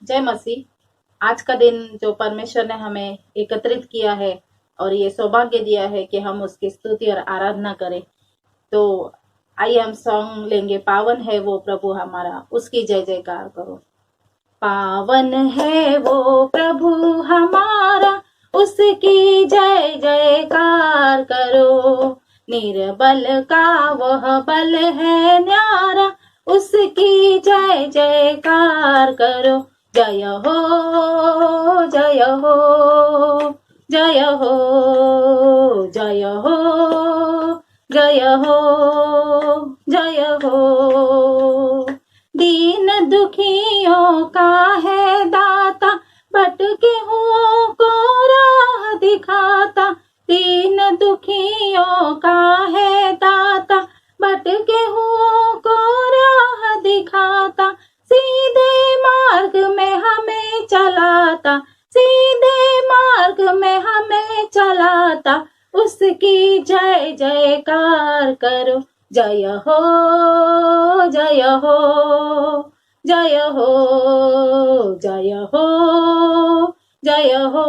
जय मसीह। आज का दिन जो परमेश्वर ने हमें एकत्रित किया है और ये सौभाग्य दिया है कि हम उसकी स्तुति और आराधना करें, तो आइए हम सॉन्ग लेंगे। पावन है वो प्रभु हमारा, उसकी जय जयकार करो। पावन है वो प्रभु हमारा, उसकी जय जयकार करो। निर्बल का वह बल है न्यारा, उसकी जय जयकार करो। जय हो जय हो जय हो जय हो जय हो जय हो। दीन दुखियों का है दाता, भटके हुओं को राह दिखाता। दीन दुखियों का है दाता, भटके हुओं को राह दिखाता। सीधे मार्ग में हमें चलाता, सीधे मार्ग में हमें चलाता। उसकी जय जयकार करो। जय हो जय हो जय हो जय हो जय हो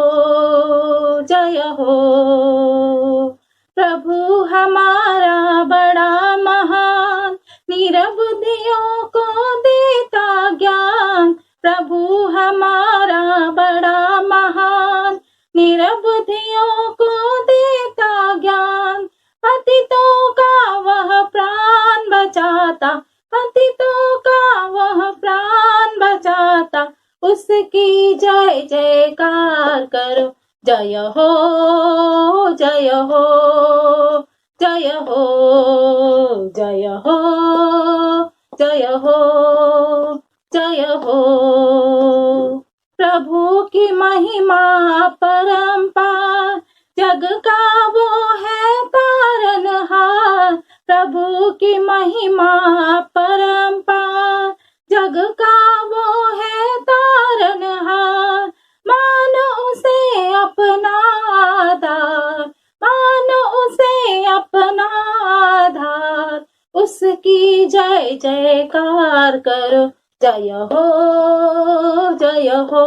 जय हो। प्रभु हमारा बड़ा महान, निरबुद्धियों को देता ज्ञान। प्रभु हमारा बड़ा महान, निरबुद्धियों को देता ज्ञान। पतितों का वह प्राण बचाता, पतितों का वह प्राण बचाता। उसकी जय जयकार करो। जय हो जय हो जय हो जय हो जय हो जय हो। प्रभु की महिमा परम्पार, जग का वो है तारनहार। प्रभु की महिमा परम्पार, जग का वो है तारनहार। मानो उसे अपना आधार, मानो उसे अपना आधार। उसकी जय जयकार करो। जय हो जय हो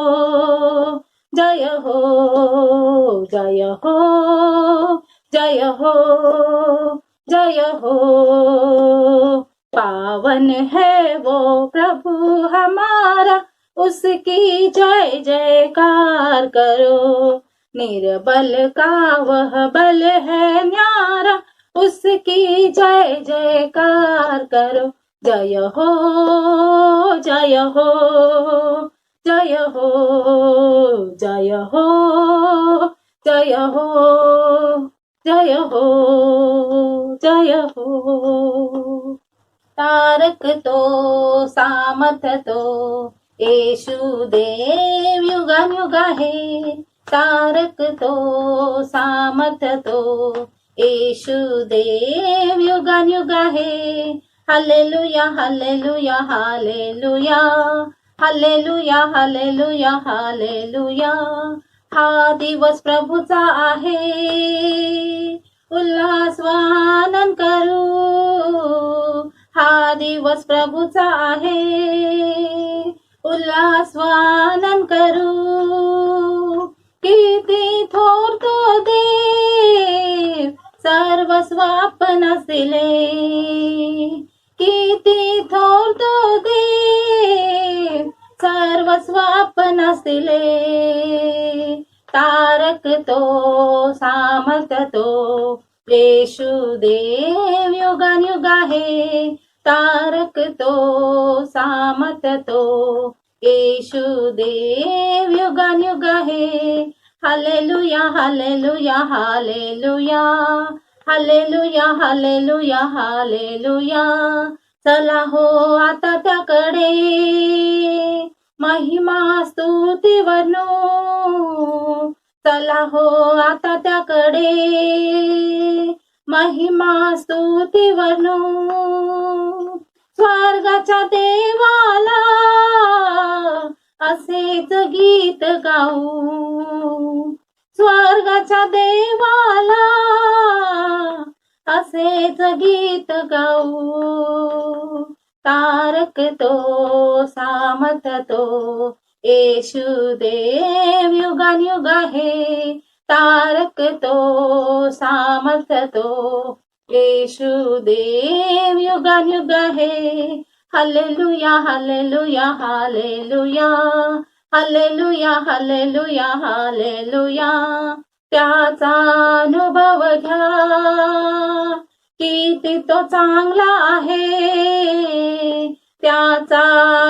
जय हो जय हो जय हो जय हो। पावन है वो प्रभु हमारा, उसकी जय जयकार करो। निर्बल का वह बल है न्यारा, उसकी जय जयकार करो। जय हो जय हो जय हो जय हो जय हो जय हो जय हो। तारक तो सामथ तो येशु देव युगान युगा है। तारक तो सामथ तो येशु देव युगान युगा है। Hallelujah hallelujah hallelujah hallelujah hallelujah hallelujah. हा दिवस प्रभूचा आहे, उल्हास आनंद करू। हा दिवस प्रभूचा आहे, उल्हास आनंद करू। किती थोर तो देव, सर्वस्व आपणास दिले। किती थोर तो देव, सर्वस्व आपणास दिले। तारक तो सामर्थ तो येशु देव युगान युगा है। तारक तो सामर्थ तो येशु देव युगान युगा है। Hallelujah hallelujah hallelujah hallelujah hallelujah hallelujah. चला हो आता त्याकडे, महिमा स्तुती वर्णू। चला हो आता त्याकडे, महिमा स्तुती वर्णू। स्वर्गाच्या देवाला असेच गीत गाऊ। स्वर्गाच्या देवाला असेच गीत गाऊ। तारक तो सामर्थ तो येशुदेव युगानुयुग आहे, तारक तो सामर्थ्य तो, येशुदेव युगानुयुग आहे. Hallelujah hallelujah hallelujah, hallelujah hallelujah hallelujah. त्याचा अनुभव घ्या, किती तो चांगला आहे. त्याचा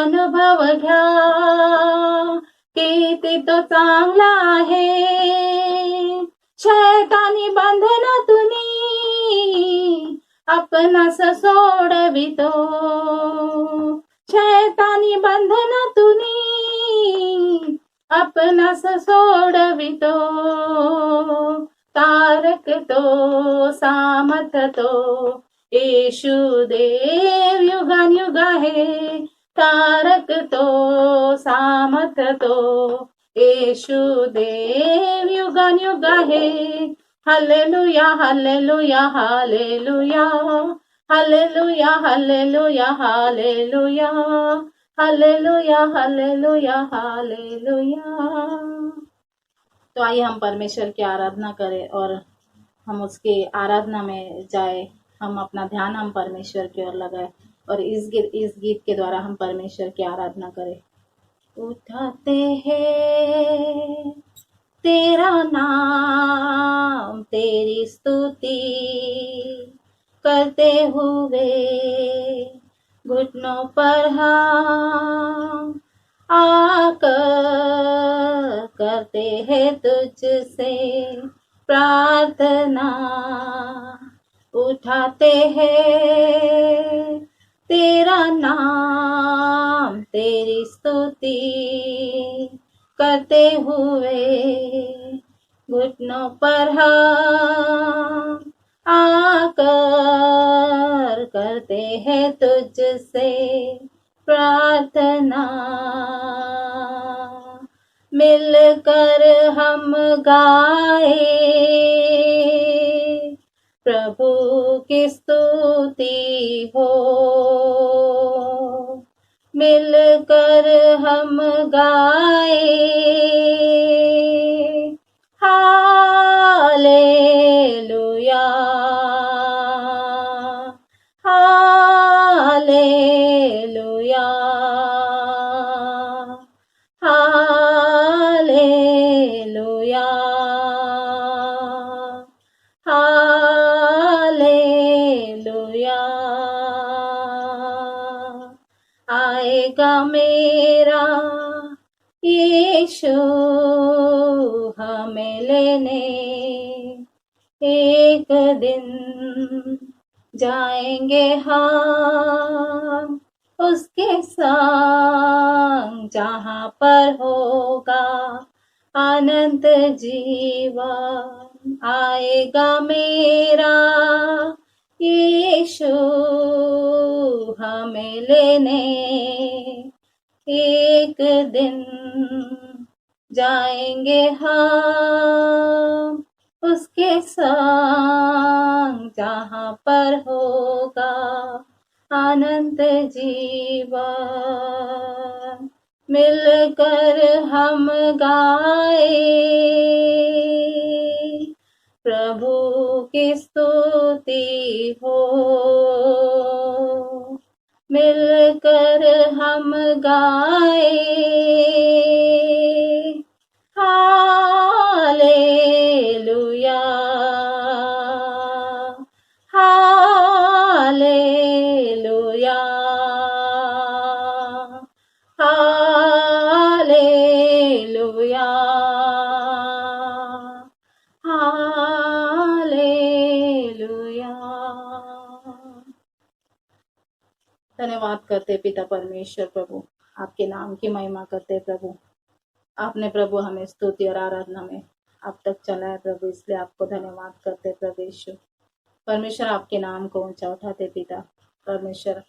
अनुभव घ्या, किती तो चांगला आहे. शैतानी बंधनातून आपणास सोडवितो, शैतानी बंधनातून आपणास सोडवितो. तारक तो सामर्थ्य तो, येशुदेव युगानुयुग आहे, तारक तो सामर्थ्य तो, येशुदेव युगानुयुग आहे. Hallelujah hallelujah hallelujah, hallelujah hallelujah hallelujah, hallelujah hallelujah hallelujah. तो आइए हम परमेश्वर की आराधना करें और हम उसकी आराधना में जाए. हम अपना ध्यान हम परमेश्वर की ओर लगाए और इस गीत के द्वारा हम परमेश्वर की आराधना करें. उठाते हैं तेरा नाम, तेरी स्तुति करते हुए घुटनों पर हम आकर करते हैं तुझसे प्रार्थना. उठाते हैं तेरा नाम, तेरी स्तुति करते हुए घुटनों पर हम आकर करते हैं तुझसे प्रार्थना. मिलकर हम गाए प्रभु की स्तुति हो, मिलकर हम गाए हालेलुया हालेलुया हालेलुया हालेलुया. आएगा मेरा यीशु हमें लेने, एक दिन जाएंगे हम उसके संग, जहाँ पर होगा अनंत जीवन. आएगा मेरा यीशु हमें लेने, एक दिन जाएंगे हम उसके संग, जहाँ पर होगा अनंत जीवन. मिलकर हम गाए प्रभु की स्तुति हो, मिलकर हम गाए हालेलुया हालेलुया हालेलुया हालेलुया. धन्यवाद करते पिता परमेश्वर प्रभु, आपके नाम की महिमा करते प्रभु. आपने प्रभु हमें स्तुति और आराधना में अब तक चलाया प्रभु, इसलिए आपको धन्यवाद करते परमेश्वर. परमेश्वर आपके नाम को ऊंचा उठाते पिता परमेश्वर.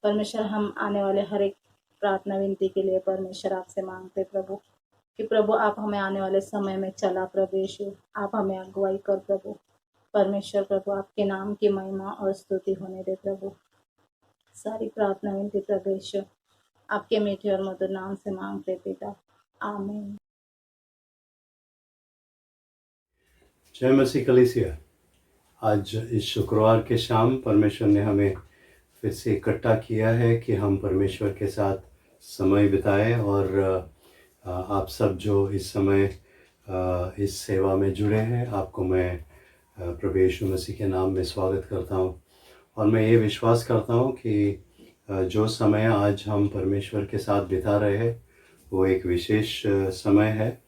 परमेश्वर हम आने वाले हर एक प्रार्थना विनती के लिए परमेश्वर आपसे मांगते प्रभु कि प्रभु आप हमें आने वाले समय में चला प्रभु यीशु, आप हमें अगुवाई कर प्रभु परमेश्वर. प्रभु आपके नाम की महिमा और स्तुति होने दे प्रभु. सारी प्रार्थना विनती प्रभु यीशु आपके मीठे और मधुर नाम से मांगते पिता आमीन। जय मसीह कलीसिया। आज इस शुक्रवार के शाम परमेश्वर ने हमें फिर से इकट्ठा किया है कि हम परमेश्वर के साथ समय बिताएं। और आप सब जो इस समय इस सेवा में जुड़े हैं, आपको मैं प्रभु यीशु मसीह के नाम में स्वागत करता हूँ। और मैं ये विश्वास करता हूँ कि जो समय आज हम परमेश्वर के साथ बिता रहे हैं वो एक विशेष समय है।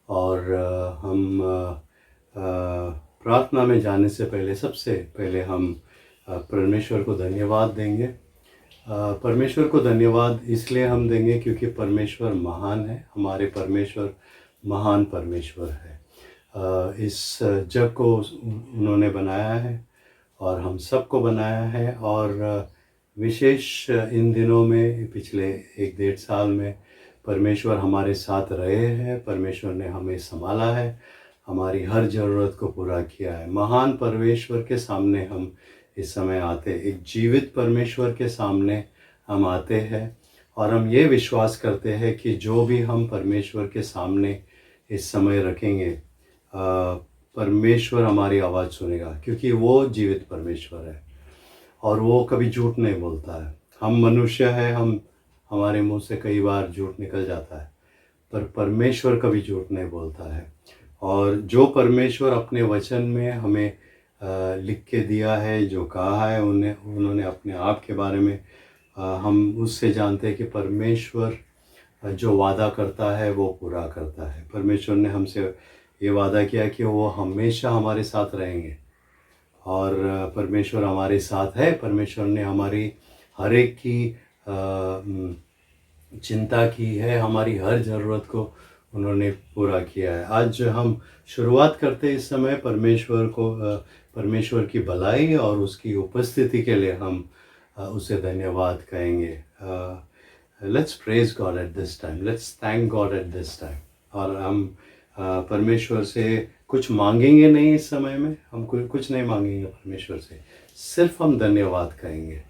और हम प्रार्थना में जाने से पहले सबसे पहले हम परमेश्वर को धन्यवाद देंगे। परमेश्वर को धन्यवाद इसलिए हम देंगे क्योंकि परमेश्वर महान है। हमारे परमेश्वर महान परमेश्वर है। इस जग को उन्होंने बनाया है और हम सबको बनाया है। और विशेष इन दिनों में पिछले 1-1.5 साल में परमेश्वर हमारे साथ रहे हैं। परमेश्वर ने हमें संभाला है, हमारी हर ज़रूरत को पूरा किया है। महान परमेश्वर के सामने हम इस समय आते, एक जीवित परमेश्वर के सामने हम आते हैं। और हम ये विश्वास करते हैं कि जो भी हम परमेश्वर के सामने इस समय रखेंगे, परमेश्वर हमारी आवाज़ सुनेगा, क्योंकि वो जीवित परमेश्वर है और वो कभी झूठ नहीं बोलता है। हम मनुष्य हैं, हमारे मुंह से कई बार झूठ निकल जाता है, पर परमेश्वर कभी झूठ नहीं बोलता है। और जो परमेश्वर अपने वचन में हमें लिख के दिया है, जो कहा है उन्होंने अपने आप के बारे में, हम उससे जानते हैं कि परमेश्वर जो वादा करता है वो पूरा करता है। परमेश्वर ने हमसे ये वादा किया कि वो हमेशा हमारे साथ रहेंगे और परमेश्वर हमारे साथ है। परमेश्वर ने हमारी हर एक की चिंता की है, हमारी हर ज़रूरत को उन्होंने पूरा किया है। आज हम शुरुआत करते इस समय परमेश्वर की भलाई और उसकी उपस्थिति के लिए हम उसे धन्यवाद कहेंगे। Let's praise God at this time, let's thank God at this time. और हम परमेश्वर से कुछ मांगेंगे नहीं इस समय में, हम कुछ नहीं मांगेंगे परमेश्वर से, सिर्फ हम धन्यवाद कहेंगे।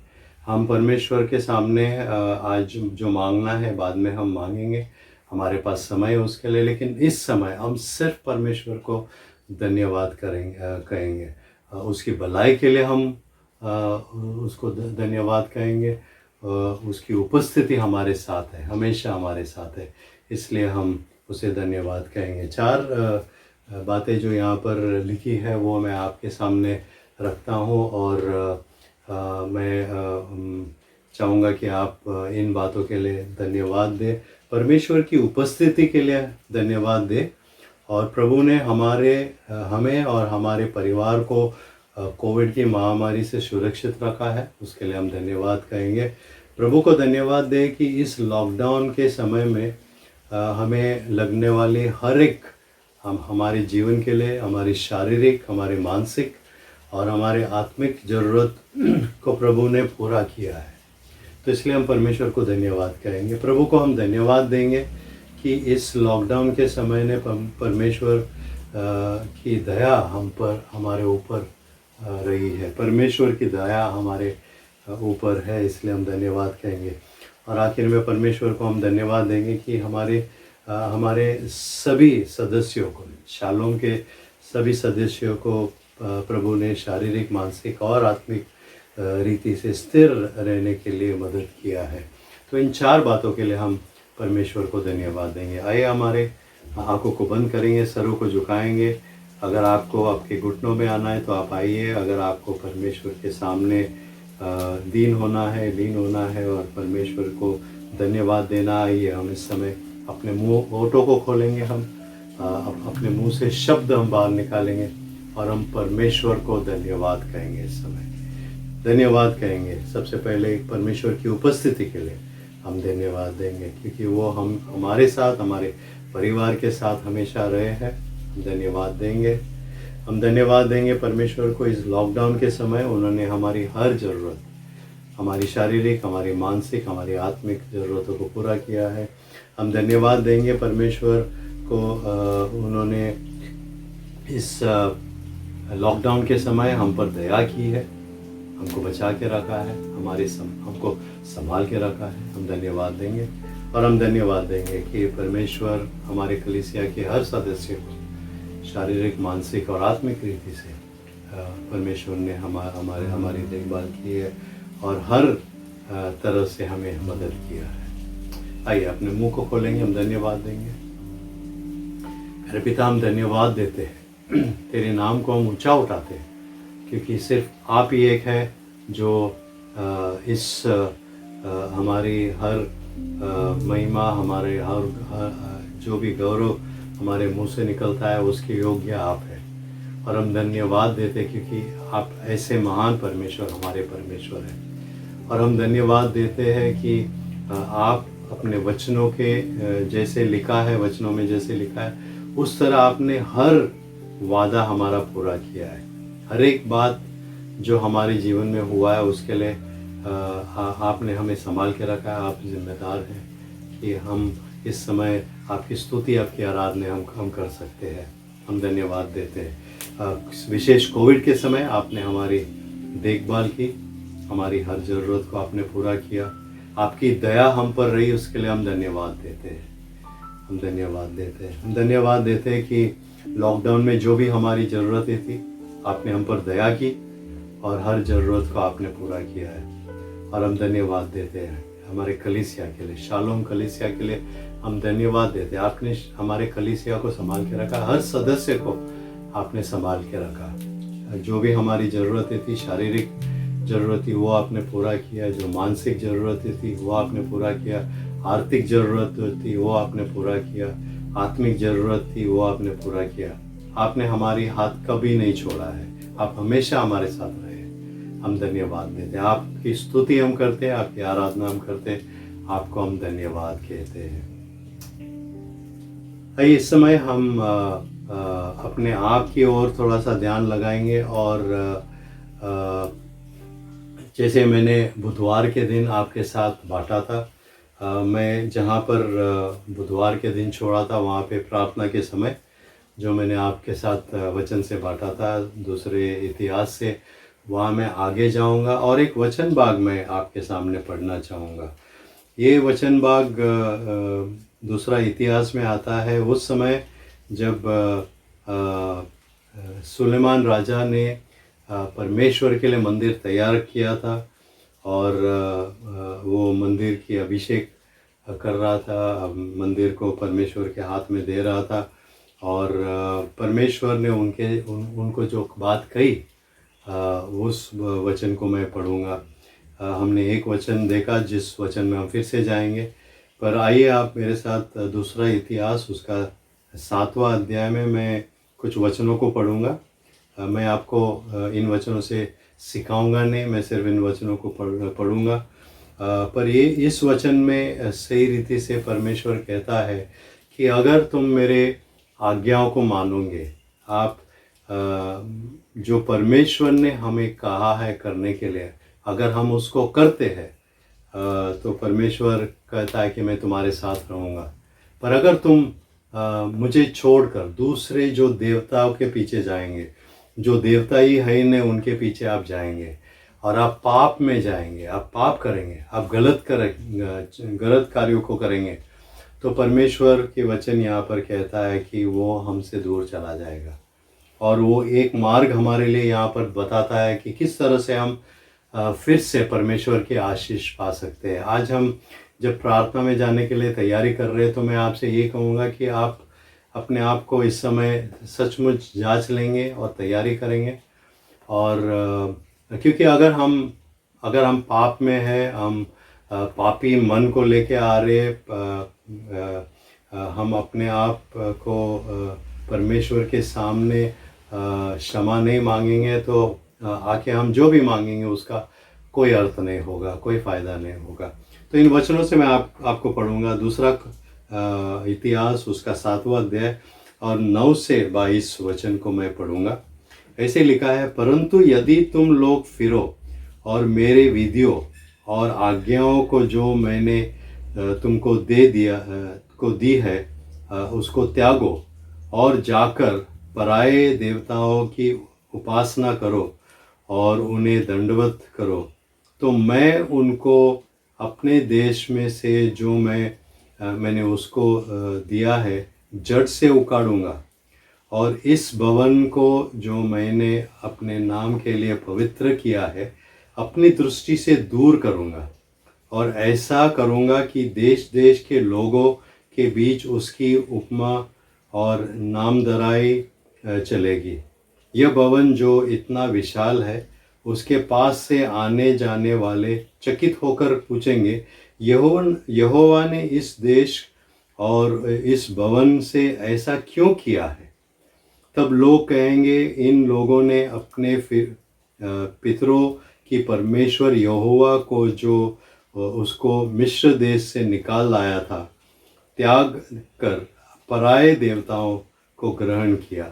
हम परमेश्वर के सामने आज जो मांगना है बाद में हम मांगेंगे, हमारे पास समय है उसके लिए, लेकिन इस समय हम सिर्फ परमेश्वर को धन्यवाद कहेंगे। उसकी भलाई के लिए हम उसको धन्यवाद कहेंगे। उसकी उपस्थिति हमारे साथ है, हमेशा हमारे साथ है, इसलिए हम उसे धन्यवाद कहेंगे। 4 बातें जो यहाँ पर लिखी है वो मैं आपके सामने रखता हूँ और मैं चाहूँगा कि आप इन बातों के लिए धन्यवाद दें, परमेश्वर की उपस्थिति के लिए धन्यवाद दें। और प्रभु ने हमें और हमारे परिवार को कोविड की महामारी से सुरक्षित रखा है, उसके लिए हम धन्यवाद कहेंगे। प्रभु को धन्यवाद दें कि इस लॉकडाउन के समय में हमें लगने वाली हर एक हमारे जीवन के लिए, हमारी शारीरिक, हमारे मानसिक और हमारे आत्मिक ज़रूरत को प्रभु ने पूरा किया है। तो इसलिए हम परमेश्वर को धन्यवाद करेंगे। प्रभु को हम धन्यवाद देंगे कि इस लॉकडाउन के समय ने परमेश्वर की दया हम पर, हमारे ऊपर रही है। परमेश्वर की दया हमारे ऊपर है, इसलिए हम धन्यवाद कहेंगे। और आखिर में परमेश्वर को हम धन्यवाद देंगे कि हमारे सभी सदस्यों को, शालोम के सभी सदस्यों को प्रभु ने शारीरिक, मानसिक और आत्मिक रीति से स्थिर रहने के लिए मदद किया है। तो इन 4 बातों के लिए हम परमेश्वर को धन्यवाद देंगे। आइए हमारे आंखों को बंद करेंगे, सरों को झुकाएंगे। अगर आपको आपके घुटनों में आना है तो आप आइए। अगर आपको परमेश्वर के सामने लीन होना है और परमेश्वर को धन्यवाद देना, आइए हम इस समय अपने मुंह ओठों को खोलेंगे। हम अपने मुंह से शब्द हम बाहर निकालेंगे और हम परमेश्वर को धन्यवाद कहेंगे। इस समय धन्यवाद कहेंगे। सबसे पहले परमेश्वर की उपस्थिति के लिए हम धन्यवाद देंगे, क्योंकि वो हमारे साथ, हमारे परिवार के साथ हमेशा रहे हैं। धन्यवाद देंगे। हम धन्यवाद देंगे परमेश्वर को, इस लॉकडाउन के समय उन्होंने हमारी हर ज़रूरत, हमारी शारीरिक, हमारी मानसिक, हमारी आत्मिक ज़रूरतों को पूरा किया है। हम धन्यवाद देंगे परमेश्वर को, उन्होंने इस लॉकडाउन के समय हम पर दया की है, हमको बचा के रखा है, हमको संभाल के रखा है। हम धन्यवाद देंगे। और हम धन्यवाद देंगे कि परमेश्वर हमारे कलीसिया के हर सदस्य को शारीरिक, मानसिक और आत्मिक रीति से परमेश्वर ने हमारी देखभाल की है और हर तरह से हमें मदद किया है। आइए अपने मुंह को खोलेंगे, हम धन्यवाद देंगे। मेरे पिता, हम धन्यवाद देते हैं, तेरे नाम को हम ऊंचा उठाते हैं, क्योंकि सिर्फ आप ही एक है जो इस हमारी हर महिमा, हमारे हर जो भी गौरव हमारे मुंह से निकलता है उसके योग्य आप है। और हम धन्यवाद देते क्योंकि आप ऐसे महान परमेश्वर हमारे परमेश्वर हैं। और हम धन्यवाद देते हैं कि आप अपने वचनों के जैसे लिखा है, वचनों में जैसे लिखा है उस तरह आपने हर वादा हमारा पूरा किया है। हर एक बात जो हमारे जीवन में हुआ है उसके लिए आपने हमें संभाल के रखा है। आप जिम्मेदार हैं कि हम इस समय आपकी स्तुति, आपकी आराधना हम कर सकते हैं। हम धन्यवाद देते हैं। विशेष कोविड के समय आपने हमारी देखभाल की, हमारी हर ज़रूरत को आपने पूरा किया। आपकी दया हम पर रही, उसके लिए हम धन्यवाद देते हैं। हम धन्यवाद देते हैं कि लॉकडाउन में जो भी हमारी ज़रूरतें थी आपने हम पर दया की और हर ज़रूरत को आपने पूरा किया है। और हम धन्यवाद देते हैं हमारे कलीसिया के लिए, शालोम कलीसिया के लिए हम धन्यवाद देते हैं। आपने हमारे कलीसिया को संभाल के रखा, हर सदस्य को आपने संभाल के रखा। जो भी हमारी ज़रूरतें थी, शारीरिक ज़रूरत थी वो आपने पूरा किया, जो मानसिक ज़रूरतें थी वो आपने पूरा किया, आर्थिक ज़रूरत थी वो आपने पूरा किया, आत्मिक ज़रूरत थी वो आपने पूरा किया। आपने हमारी हाथ कभी नहीं छोड़ा है, आप हमेशा हमारे साथ रहे। हम धन्यवाद देते हैं, आपकी स्तुति हम करते हैं, आपकी आराधना हम करते हैं, आपको हम धन्यवाद कहते हैं। इस समय हम अपने आप की ओर थोड़ा सा ध्यान लगाएंगे और जैसे मैंने बुधवार के दिन आपके साथ बांटा था, मैं जहाँ पर बुधवार के दिन छोड़ा था वहाँ पे प्रार्थना के समय जो मैंने आपके साथ वचन से बांटा था दूसरे इतिहास से, वहाँ मैं आगे जाऊँगा और एक वचन भाग मैं आपके सामने पढ़ना चाहूँगा। ये वचन भाग दूसरा इतिहास में आता है उस समय जब सुलेमान राजा ने परमेश्वर के लिए मंदिर तैयार किया था और वो मंदिर की अभिषेक कर रहा था, मंदिर को परमेश्वर के हाथ में दे रहा था। और परमेश्वर ने उनको जो बात कही उस वचन को मैं पढ़ूँगा। हमने एक वचन देखा जिस वचन में हम फिर से जाएंगे, पर आइए आप मेरे साथ दूसरा इतिहास उसका 7वां अध्याय में मैं कुछ वचनों को पढ़ूँगा। मैं आपको इन वचनों से सिखाऊंगा नहीं, मैं सिर्फ इन वचनों को पढ़ूँगा। पर ये इस वचन में सही रीति से परमेश्वर कहता है कि अगर तुम मेरे आज्ञाओं को मानोगे, आप जो परमेश्वर ने हमें कहा है करने के लिए अगर हम उसको करते हैं तो परमेश्वर कहता है कि मैं तुम्हारे साथ रहूँगा। पर अगर तुम मुझे छोड़कर दूसरे जो देवताओं के पीछे जाएंगे, जो देवता ही है ही नहीं उनके पीछे आप जाएंगे और आप पाप में जाएंगे, आप पाप करेंगे, आप गलत कार्यों को करेंगे, तो परमेश्वर के वचन यहाँ पर कहता है कि वो हमसे दूर चला जाएगा। और वो एक मार्ग हमारे लिए यहाँ पर बताता है कि किस तरह से हम फिर से परमेश्वर की आशीष पा सकते हैं। आज हम जब प्रार्थना में जाने के लिए तैयारी कर रहे हैं तो मैं आपसे ये कहूँगा कि आप अपने आप को इस समय सचमुच जांच लेंगे और तैयारी करेंगे। और क्योंकि अगर हम पाप में हैं, हम पापी मन को लेके आ रहे, हम अपने आप को परमेश्वर के सामने क्षमा नहीं मांगेंगे तो आके हम जो भी मांगेंगे उसका कोई अर्थ नहीं होगा, कोई फ़ायदा नहीं होगा। तो इन वचनों से मैं आपको पढ़ूंगा। दूसरा इतिहास उसका 7वां अध्याय और 9 से 22 वचन को मैं पढ़ूंगा। ऐसे लिखा है, परंतु यदि तुम लोग फिरो और मेरे विधियों और आज्ञाओं को जो मैंने तुमको दी है उसको त्यागो और जाकर पराये देवताओं की उपासना करो और उन्हें दंडवत करो, तो मैं उनको अपने देश में से जो मैं मैंने उसको दिया है, जड़ से उखाड़ूंगा और इस भवन को जो मैंने अपने नाम के लिए पवित्र किया है अपनी दृष्टि से दूर करूंगा और ऐसा करूंगा कि देश देश के लोगों के बीच उसकी उपमा और नामधराई चलेगी। यह भवन जो इतना विशाल है उसके पास से आने जाने वाले चकित होकर पूछेंगे, यहोवा ने इस देश और इस भवन से ऐसा क्यों किया है? तब लोग कहेंगे, इन लोगों ने अपने पितरों की परमेश्वर यहोवा को जो उसको मिस्र देश से निकाल लाया था त्याग कर पराये देवताओं को ग्रहण किया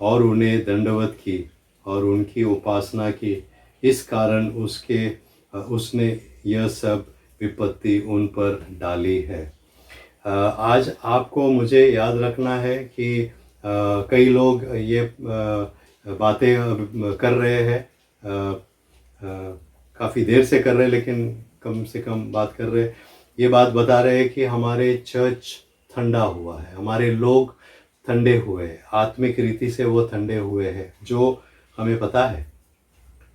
और उन्हें दंडवत की और उनकी उपासना की। इस कारण उसने यह सब विपत्ति उन पर डाली है। आज आपको मुझे याद रखना है कि कई लोग ये बातें कर रहे हैं, काफ़ी देर से कर रहे हैं, लेकिन कम से कम बात कर रहे हैं। ये बात बता रहे हैं कि हमारे चर्च ठंडा हुआ है, हमारे लोग ठंडे हुए, आत्मिक रीति से वो ठंडे हुए हैं, जो हमें पता है।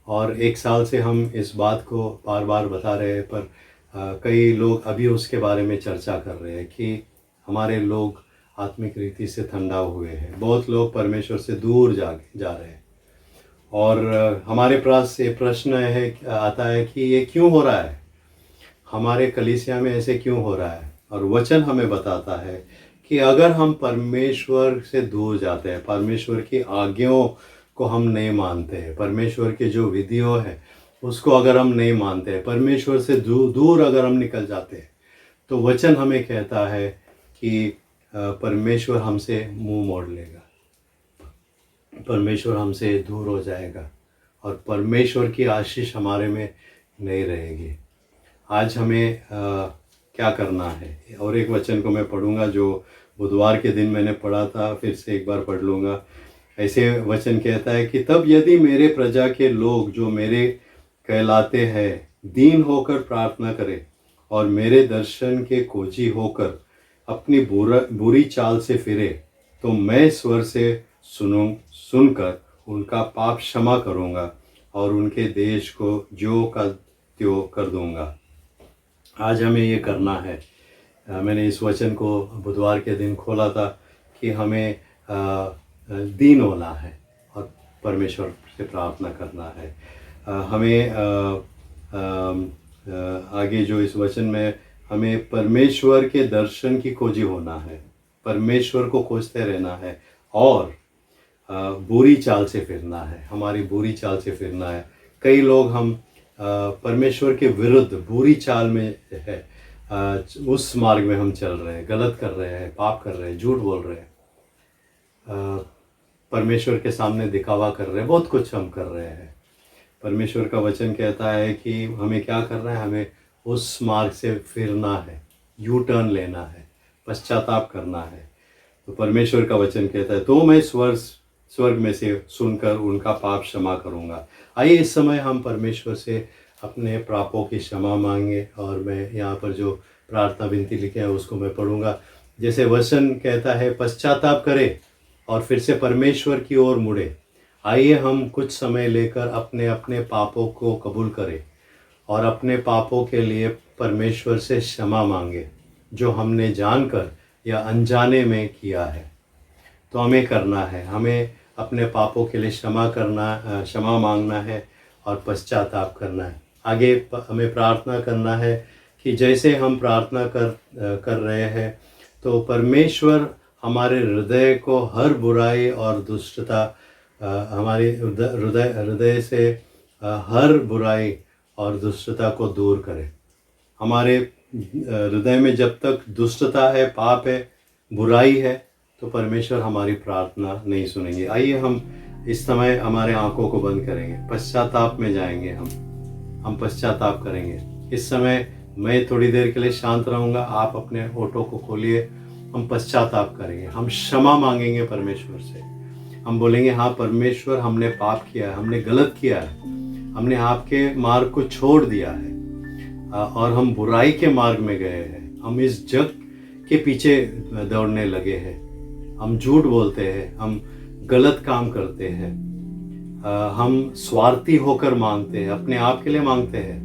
और 1 साल से हम इस बात को बार बार बता रहे हैं, पर कई लोग अभी उसके बारे में चर्चा कर रहे हैं कि हमारे लोग आत्मिक रीति से ठंडा हुए हैं। बहुत लोग परमेश्वर से दूर जा रहे हैं और हमारे पास ये प्रश्न आता है कि ये क्यों हो रहा है, हमारे कलीसिया में ऐसे क्यों हो रहा है। और वचन हमें बताता है कि अगर हम परमेश्वर से दूर जाते हैं, परमेश्वर की आज्ञाओं को हम नहीं मानते हैं, परमेश्वर के जो विधियों है उसको अगर हम नहीं मानते हैं, परमेश्वर से दूर अगर हम निकल जाते हैं, तो वचन हमें कहता है कि परमेश्वर हमसे मुंह मोड़ लेगा, परमेश्वर हमसे दूर हो जाएगा और परमेश्वर की आशीष हमारे में नहीं रहेगी। आज हमें क्या करना है, और एक वचन को मैं पढ़ूंगा जो बुधवार के दिन मैंने पढ़ा था, फिर से एक बार पढ़ लूँगा। ऐसे वचन कहता है कि तब यदि मेरे प्रजा के लोग जो मेरे कहलाते हैं दीन होकर प्रार्थना करें और मेरे दर्शन के खोजी होकर अपनी बुरी चाल से फिरे, तो मैं स्वर से सुनकर उनका पाप क्षमा करूँगा और उनके देश को ज्यों का त्यों कर दूँगा। आज हमें ये करना है। मैंने इस वचन को बुधवार के दिन खोला था कि हमें दीन होना है और परमेश्वर से प्रार्थना करना है। हमें आगे जो इस वचन में हमें परमेश्वर के दर्शन की खोजी होना है, परमेश्वर को खोजते रहना है और बुरी चाल से फिरना है, हमारी बुरी चाल से फिरना है। कई लोग हम परमेश्वर के विरुद्ध बुरी चाल में है, उस मार्ग में हम चल रहे हैं, गलत कर रहे हैं, पाप कर रहे हैं, झूठ बोल रहे हैं, परमेश्वर के सामने दिखावा कर रहे हैं, बहुत कुछ हम कर रहे हैं। परमेश्वर का वचन कहता है कि हमें क्या करना है, हमें उस मार्ग से फिरना है, यू टर्न लेना है, पश्चाताप करना है। तो परमेश्वर का वचन कहता है, तो मैं स्वर्ग में से सुनकर उनका पाप क्षमा करूँगा। आइए इस समय हम परमेश्वर से अपने पापों की क्षमा मांगे और मैं यहाँ पर जो प्रार्थना विनती लिखे है उसको मैं पढ़ूँगा। जैसे वचन कहता है, पश्चाताप करे और फिर से परमेश्वर की ओर मुड़े। आइए हम कुछ समय लेकर अपने अपने पापों को कबूल करें और अपने पापों के लिए परमेश्वर से क्षमा मांगे, जो हमने जानकर या अनजाने में किया है। तो हमें करना है, हमें अपने पापों के लिए क्षमा मांगना है और पश्चाताप करना है। आगे हमें प्रार्थना करना है कि जैसे हम प्रार्थना कर रहे हैं, तो परमेश्वर हमारे हृदय को हर बुराई और दुष्टता, हमारे हृदय से हर बुराई और दुष्टता को दूर करे। हमारे हृदय में जब तक दुष्टता है, पाप है, बुराई है, तो परमेश्वर हमारी प्रार्थना नहीं सुनेंगे। आइए हम इस समय हमारे आंखों को बंद करेंगे, पश्चाताप में जाएंगे, हम पश्चाताप करेंगे। इस समय मैं थोड़ी देर के लिए शांत रहूँगा, आप अपने होठों को खोलिए, हम पश्चाताप करेंगे, हम क्षमा मांगेंगे परमेश्वर से। हम बोलेंगे, हाँ परमेश्वर, हमने पाप किया है, हमने गलत किया है, हमने आपके मार्ग को छोड़ दिया है और हम बुराई के मार्ग में गए हैं। हम इस जग के पीछे दौड़ने लगे हैं, हम झूठ बोलते हैं, हम गलत काम करते हैं, हम स्वार्थी होकर मांगते हैं, अपने आप के लिए मांगते हैं।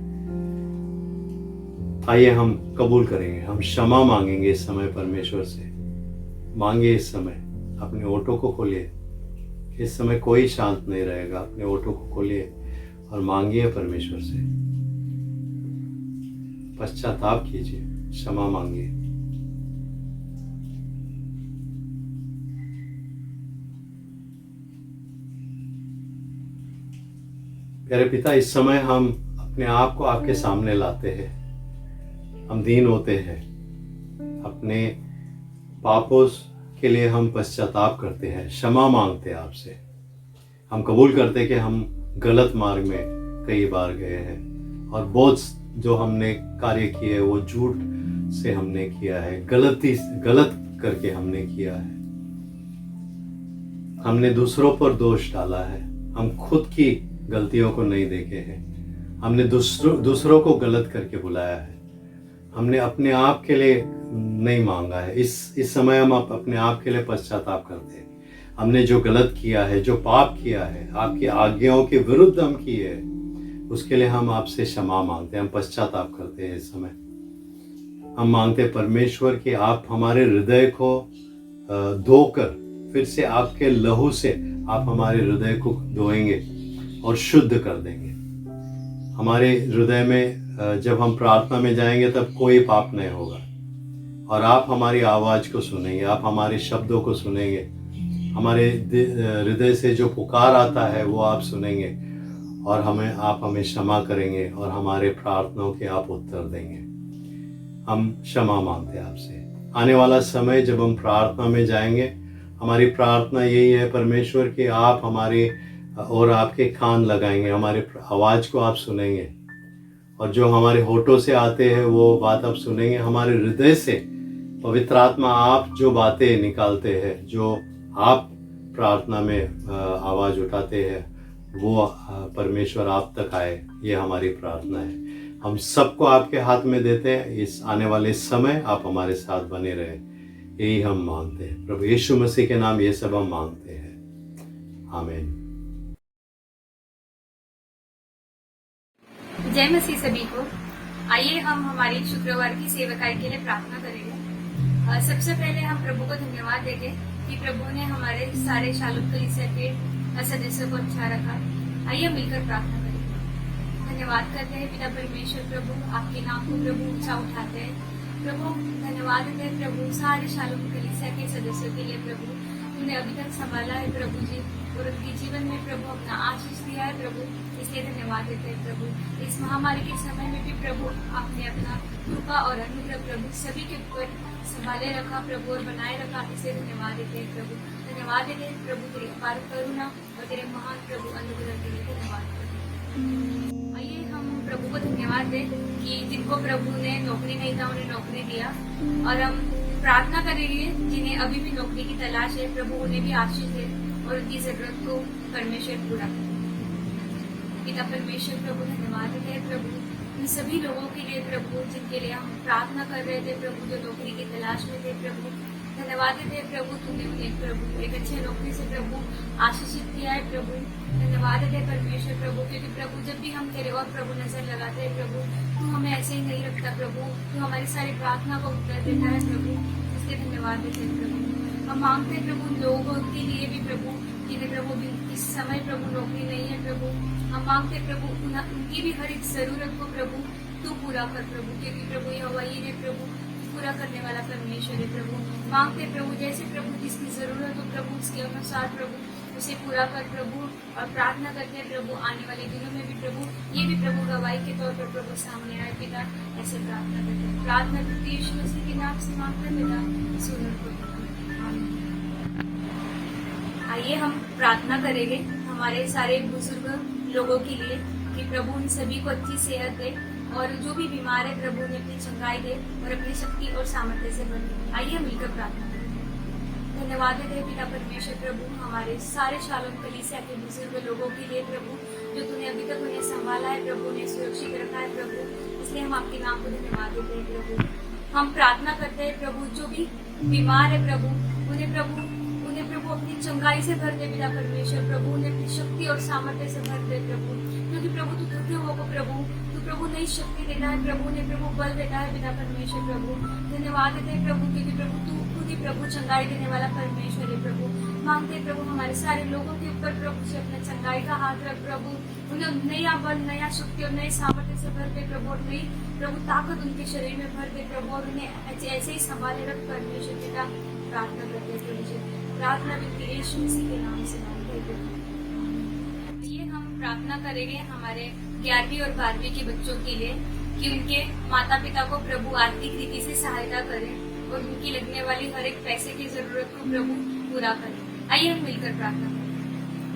आइए हम कबूल करेंगे, हम क्षमा मांगेंगे इस समय परमेश्वर से। मांगे इस समय, अपने ओठों को खोलिए। इस समय कोई शांत नहीं रहेगा, अपने ओठों को खोलिए और मांगिए परमेश्वर से। पश्चाताप कीजिए, क्षमा मांगिए। प्यारे पिता, इस समय हम अपने आप को आपके सामने लाते हैं। हम दीन होते हैं, अपने पापों के लिए हम पश्चाताप करते हैं, क्षमा मांगते हैं आपसे। हम कबूल करते हैं कि हम गलत मार्ग में कई बार गए हैं और बहुत जो हमने कार्य किए वो झूठ से हमने किया है, गलत करके हमने किया है। हमने दूसरों पर दोष डाला है, हम खुद की गलतियों को नहीं देखे हैं। हमने दूसरों को गलत करके बुलाया है, हमने अपने आप के लिए नहीं मांगा है। इस समय हम अपने आप के लिए पश्चाताप करते हैं। हमने जो गलत किया है, जो पाप किया है, आपकी आज्ञाओं के विरुद्ध हम किए है, उसके लिए हम आपसे क्षमा मांगते हैं, हम पश्चाताप करते हैं। इस समय हम मांगते हैं परमेश्वर कि आप हमारे हृदय को धोकर फिर से आपके लहू से आप हमारे हृदय को धोएंगे और शुद्ध कर देंगे। हमारे हृदय में जब हम प्रार्थना में जाएंगे तब कोई पाप नहीं होगा और आप हमारी आवाज़ को सुनेंगे, आप हमारे शब्दों को सुनेंगे, हमारे हृदय से जो पुकार आता है वो आप सुनेंगे और आप हमें क्षमा करेंगे और हमारे प्रार्थनाओं के आप उत्तर देंगे। हम क्षमा मांगते हैं आपसे। आने वाला समय जब हम प्रार्थना में जाएंगे, हमारी प्रार्थना यही है परमेश्वर कि आप हमारे और आपके कान लगाएंगे, हमारे आवाज़ को आप सुनेंगे और जो हमारे होठों से आते हैं वो बात आप सुनेंगे। हमारे हृदय से पवित्र आत्मा आप जो बातें निकालते हैं, जो आप प्रार्थना में आवाज़ उठाते हैं, वो परमेश्वर आप तक आए, ये हमारी प्रार्थना है। हम सबको आपके हाथ में देते हैं। इस आने वाले समय आप हमारे साथ बने रहे, यही हम मांगते हैं। प्रभु यीशु मसीह के नाम ये सब हम मांगते हैं, आमीन। जय मसीह सभी को। आइए हम हमारी शुक्रवार की सेवकाई के लिए प्रार्थना करेंगे। सबसे पहले हम प्रभु को धन्यवाद देंगे कि प्रभु ने हमारे सारे शालूम कलीसिया के सदस्यों को अच्छा रखा। आइए मिलकर प्रार्थना करेंगे। धन्यवाद करते हैं पिता परमेश्वर प्रभु, आपके नाम को प्रभु ऊंचा उठाते हैं प्रभु। धन्यवाद देते हैं प्रभु सारे शालूम कलीसिया के सदस्यों के लिए प्रभु, उन्हें अभी तक संभाला है प्रभु जी, और उनके जीवन में प्रभु अपना आशीष दिया है प्रभु, इसलिए धन्यवाद देते हैं प्रभु। इस महामारी के समय में भी प्रभु आपने अपना कृपा और अनुग्रह प्रभु सभी के ऊपर संभाले रखा प्रभु और बनाए रखा, इसलिए धन्यवाद देते हैं प्रभु। धन्यवाद देते हैं प्रभु तेरी अपार करुणा और तेरे महान प्रभु अनुग्रह के लिए धन्यवाद करते। आइए हम प्रभु को धन्यवाद दें कि जिनको प्रभु ने नौकरी नहीं था उन्हें नौकरी दिया, और हम प्रार्थना करेंगे जिन्हें अभी भी नौकरी की तलाश है प्रभु उन्हें भी आशीष दे और उनकी जरूरत को परमेश्वर पूरा करे। पिता परमेश्वर प्रभु धन्यवाद देते हैं प्रभु उन सभी लोगों के लिए प्रभु जिनके लिए हम प्रार्थना कर रहे थे प्रभु, जो नौकरी की तलाश में थे प्रभु। धन्यवाद देते हैं प्रभु तुमने उन्हें प्रभु एक अच्छे नौकरी से प्रभु आशीषित किया है प्रभु। धन्यवाद देते हैं परमेश्वर प्रभु, क्योंकि प्रभु जब भी हम तेरे और प्रभु नजर लगाते हैं प्रभु, तू हमें ऐसे ही नहीं रखता प्रभु, तू हमारी सारी प्रार्थना को उत्तर देता है प्रभु, इसलिए धन्यवाद देते हैं प्रभु। हम मांगते हैं प्रभु लोगों के लिए भी प्रभु जिन्हें प्रभु इस समय प्रभु नौकरी नहीं है प्रभु, हम मांगते प्रभु उनकी भी हर एक जरूरत को प्रभु तू पूरा कर प्रभु, क्योंकि प्रभु यह वही है प्रभु पूरा करने वाला परमेश्वर है प्रभु। मांगते प्रभु जैसे प्रभु जिसकी जरूरत हो प्रभु उसके अनुसार प्रभु उसे पूरा कर प्रभु, और प्रार्थना करते हैं प्रभु आने वाले दिनों में भी प्रभु ये भी प्रभु गवाही के तौर पर प्रभु सामने आए पिता, ऐसे प्रार्थना करते हैं। प्रार्थना करते यीशु मसीह के नाम से मांगते पिता, सुनो प्रभु। आइए हम प्रार्थना करेंगे हमारे सारे बुजुर्ग लोगों के लिए कि प्रभु उन सभी को अच्छी सेहत दे, और जो भी बीमार है प्रभु उन्हें अपनी चंगाई दे और अपनी शक्ति और सामर्थ्य से भरे। आइए मिलकर प्रार्थना करें। धन्यवाद देते पिता परमेश्वर प्रभु हमारे सारे शालोम कलीसिया के बुजुर्ग लोगों के लिए प्रभु, जो तूने अभी तक उन्हें संभाला है प्रभु, उन्हें सुरक्षित रखा है प्रभु, इसलिए हम आपके नाम को धन्यवाद देते हैं प्रभु। हम प्रार्थना करते हैं प्रभु, जो भी बीमार है प्रभु, उन्हें प्रभु अपनी चंगाई से भर दे पिता परमेश्वर। प्रभु उन्हें अपनी शक्ति और सामर्थ्य से भर दे प्रभु, क्योंकि प्रभु तू दुखे हो प्रभु, तू प्रभु नई शक्ति देता है प्रभु, उन्हें प्रभु बल देता है पिता परमेश्वर। प्रभु धन्यवाद देते हैं प्रभु, क्योंकि प्रभु तू खुद ही प्रभु चंगाई देने वाला परमेश्वर है प्रभु। मांगते प्रभु हमारे सारे लोगों के ऊपर प्रभु से अपने चंगाई का हाथ रख प्रभु, उन्हें नया बल, नया शक्ति और नए सामर्थ्य से भर दे प्रभु, और नई प्रभु ताकत उनके शरीर में भर दे प्रभु, और उन्हें ऐसे ही संभाले रख परमेश्वर पिता। प्रार्थना करते हैं प्रभु जी, प्रार्थना विनती यीशु मसीह के नाम से मांगते हैं प्रभु। ये हम प्रार्थना करेंगे हमारे 11वीं और 12वीं के बच्चों के लिए, कि उनके माता पिता को प्रभु आर्थिक रीति से सहायता करें और उनकी लगने वाली हर एक पैसे की जरूरत को प्रभु पूरा करें। आइए हम मिलकर प्रार्थना करें।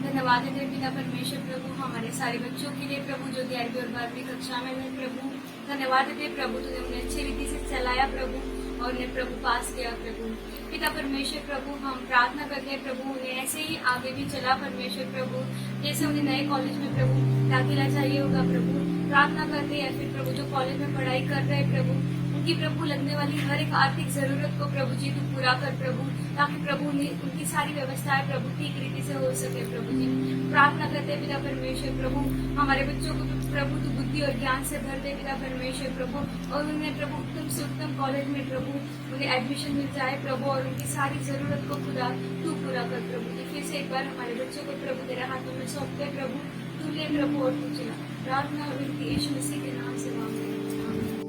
धन्यवाद देते पिता परमेश्वर प्रभु हमारे सारे बच्चों के लिए प्रभु, जो 11वीं और 12वीं कक्षा में है प्रभु। धन्यवाद देते प्रभु, तूने उन्हें अच्छी रीति से चलाया प्रभु, और उन्हें प्रभु पास किया प्रभु। पिता परमेश्वर प्रभु, हम प्रार्थना करते हैं प्रभु, उन्हें ऐसे ही आगे भी चला परमेश्वर प्रभु, जैसे उन्हें नए कॉलेज में प्रभु दाखिला चाहिए होगा प्रभु। प्रार्थना करते हैं फिर प्रभु, जो कॉलेज में पढ़ाई कर रहे हैं प्रभु, उनकी प्रभु लगने वाली हर एक आर्थिक जरूरत को प्रभु जी तू पूरा कर प्रभु, ताकि प्रभु उनकी सारी व्यवस्थाएं प्रभु ठीक रीति से हो सके प्रभु जी। प्रार्थना करते हैं पिता परमेश्वर प्रभु, हमारे बच्चों को प्रभु तू बुद्धि और ज्ञान से भर दे पिता परमेश्वर प्रभु, और उन्हें प्रभु उत्तम से उत्तम कॉलेज में प्रभु उन्हें एडमिशन मिल जाए प्रभु, और उनकी सारी जरूरत को खुदा तू पूरा कर प्रभु जी। फिर से एक बार हमारे बच्चों को प्रभु तेरे हाथों में सौंपते हैं प्रभु, तू ले प्रभु और तू चला। प्रार्थना विनती यीशु मसीह के नाम से मांगते हैं।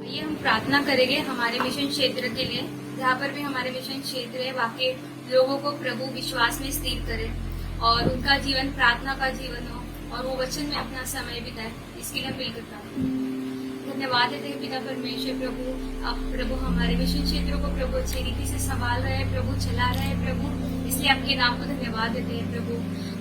आइए हम प्रार्थना करेंगे हमारे मिशन क्षेत्र के लिए, जहाँ पर भी हमारे मिशन क्षेत्र है वहाँ के लोगों को प्रभु विश्वास में स्थिर करे, और उनका जीवन प्रार्थना का जीवन हो, और वो वचन में अपना समय बिताए। इसके लिए मिलकर प्रार्थना। धन्यवाद देते हैं पिता परमेश्वर प्रभु, आप प्रभु हमारे मिशन क्षेत्रों को प्रभु अच्छी रीति से संभाल रहे हैं प्रभु, चला रहे हैं प्रभु, इसलिए आपके नाम को धन्यवाद देते हैं प्रभु।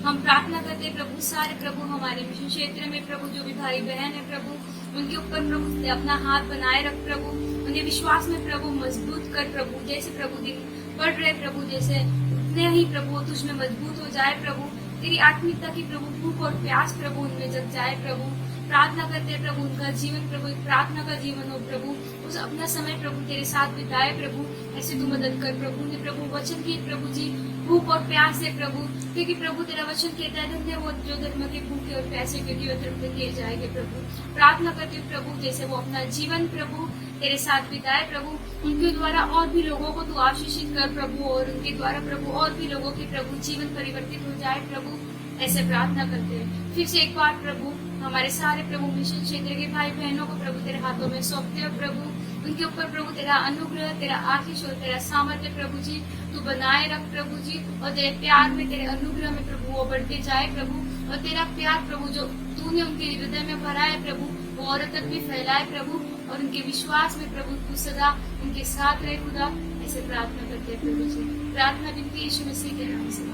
हम प्रार्थना करते हैं प्रभु, सारे प्रभु हमारे मिशन क्षेत्र में प्रभु जो भी भाई बहन है प्रभु, उनके ऊपर प्रभु अपना हाथ बनाए रख प्रभु, उन्हें विश्वास में प्रभु मजबूत कर प्रभु, जैसे प्रभु दिन बढ़ रहे प्रभु, जैसे उतने ही प्रभु तुझमें मजबूत हो जाए प्रभु, तेरी आत्मिकता की प्रभु भूख और प्यास प्रभु उनमें जग जाए प्रभु। प्रार्थना करते हैं प्रभु, उनका जीवन प्रभु एक प्रार्थना का जीवन हो प्रभु, उस अपना समय प्रभु तेरे साथ बिताए प्रभु, ऐसे तू मदद कर प्रभु। ने प्रभु वचन की प्रभु जी भूख और प्यास है प्रभु, क्योंकि प्रभु तेरा वचन कहता है धन्य वो जो धर्म के भूखे और प्यासे, क्योंकि वो धर्म किए जाएंगे प्रभु। प्रार्थना करते हैं प्रभु, जैसे वो अपना जीवन प्रभु तेरे साथ बिताए प्रभु, उनके द्वारा और भी लोगों को तू आशीषित कर प्रभु, और उनके द्वारा प्रभु और भी लोगों की प्रभु जीवन परिवर्तित हो जाए प्रभु, ऐसे प्रार्थना करते हैं। फिर से एक बार प्रभु हमारे सारे प्रभु मिशन क्षेत्र के भाई बहनों को प्रभु तेरे हाथों में सौंपते हो प्रभु, उनके ऊपर प्रभु तेरा अनुग्रह, तेरा आशीष और तेरा सामर्थ्य प्रभु जी तू बनाए रख प्रभु जी, और तेरे प्यार में, तेरे अनुग्रह में प्रभु वो बढ़ते जाए प्रभु, और तेरा प्यार प्रभु जो तूने उनके हृदय में भरा है प्रभु, वो औरत तक भी फैलाए प्रभु, और उनके विश्वास में प्रभु तू सदा उनके साथ रहे खुदा, ऐसे प्रार्थना करते हैं प्रभु जी। प्रार्थना विनती यीशु मसीह के नाम से।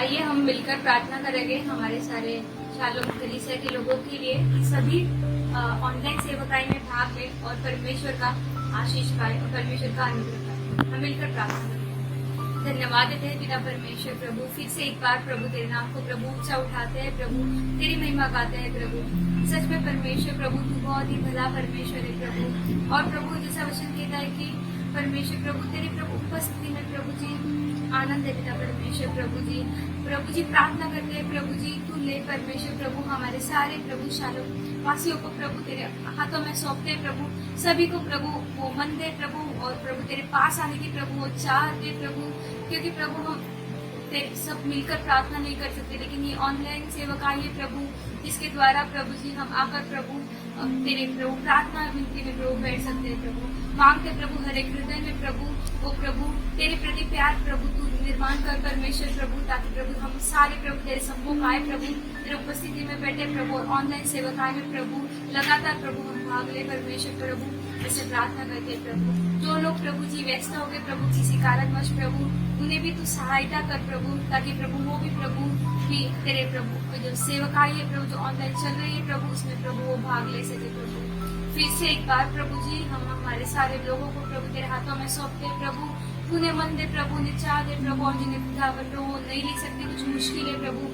आइए हम मिलकर प्रार्थना करेंगे हमारे सारे शालोम कलीसिया के लोगों के लिए, कि सभी ऑनलाइन सेवकाई में भाग ले और परमेश्वर का आशीष पाए और परमेश्वर का अनुग्रह पाए। हम मिलकर प्रार्थना करेंगे। धन्यवाद देते हैं पिता परमेश्वर प्रभु, फिर से एक बार प्रभु तेरे नाम को प्रभु ऊंचा उठाते हैं प्रभु, तेरी महिमा गाते हैं प्रभु। सच में परमेश्वर प्रभु तू बहुत ही भला परमेश्वर है प्रभु, और प्रभु जैसा वचन कहता है कि परमेश्वर प्रभु तेरी प्रभु उपस्थिति में प्रभु जी आनंद है पिता परमेश्वर प्रभु जी। प्रभु जी प्रार्थना करते हैं प्रभु जी, तू ले परमेश्वर प्रभु हमारे सारे प्रभु शालोम वासियों को प्रभु तेरे हाथों में सौंपते हैं प्रभु, सभी को प्रभु वो मन दे प्रभु, और प्रभु तेरे पास आने की प्रभु वो चाह दे प्रभु, क्योंकि प्रभु हम सब मिलकर प्रार्थना नहीं कर सकते, लेकिन ये ऑनलाइन सेवकाई है प्रभु, जिसके द्वारा प्रभु जी हम आकर प्रभु तेरे प्रभु प्रार्थना विनती में प्रभु बैठ सकते हैं प्रभु। मांगते प्रभु हर एक हृदय में प्रभु वो प्रभु तेरे प्रति प्यार प्रभु तू निर्माण कर परमेश्वर प्रभु, ताकि प्रभु हम सारे प्रभु तेरे सम्मुख आए प्रभु, तेरे उपस्थिति में बैठे प्रभु, और ऑनलाइन सेवकाई में प्रभु लगातार प्रभु हम भाग ले परमेश्वर प्रभु, ऐसे प्रार्थना करते प्रभु। जो लोग प्रभु जी व्यस्त हो गए प्रभु किसी कारणवश प्रभु, उन्हें भी तू सहायता कर प्रभु, ताकि प्रभु वो भी प्रभु भी तेरे प्रभु जो सेवकाई है प्रभु जो ऑनलाइन चल रही है प्रभु, उसमें प्रभु वो भाग ले सके प्रभु। फिर से एक बार प्रभु जी हम हमारे सारे लोगों को प्रभु तेरे हाथों में सौंपते प्रभु, तूने मन दे प्रभु, ने चाह दे प्रभु, और जिन्हें प्रभु नहीं ले सकते, कुछ मुश्किल है प्रभु,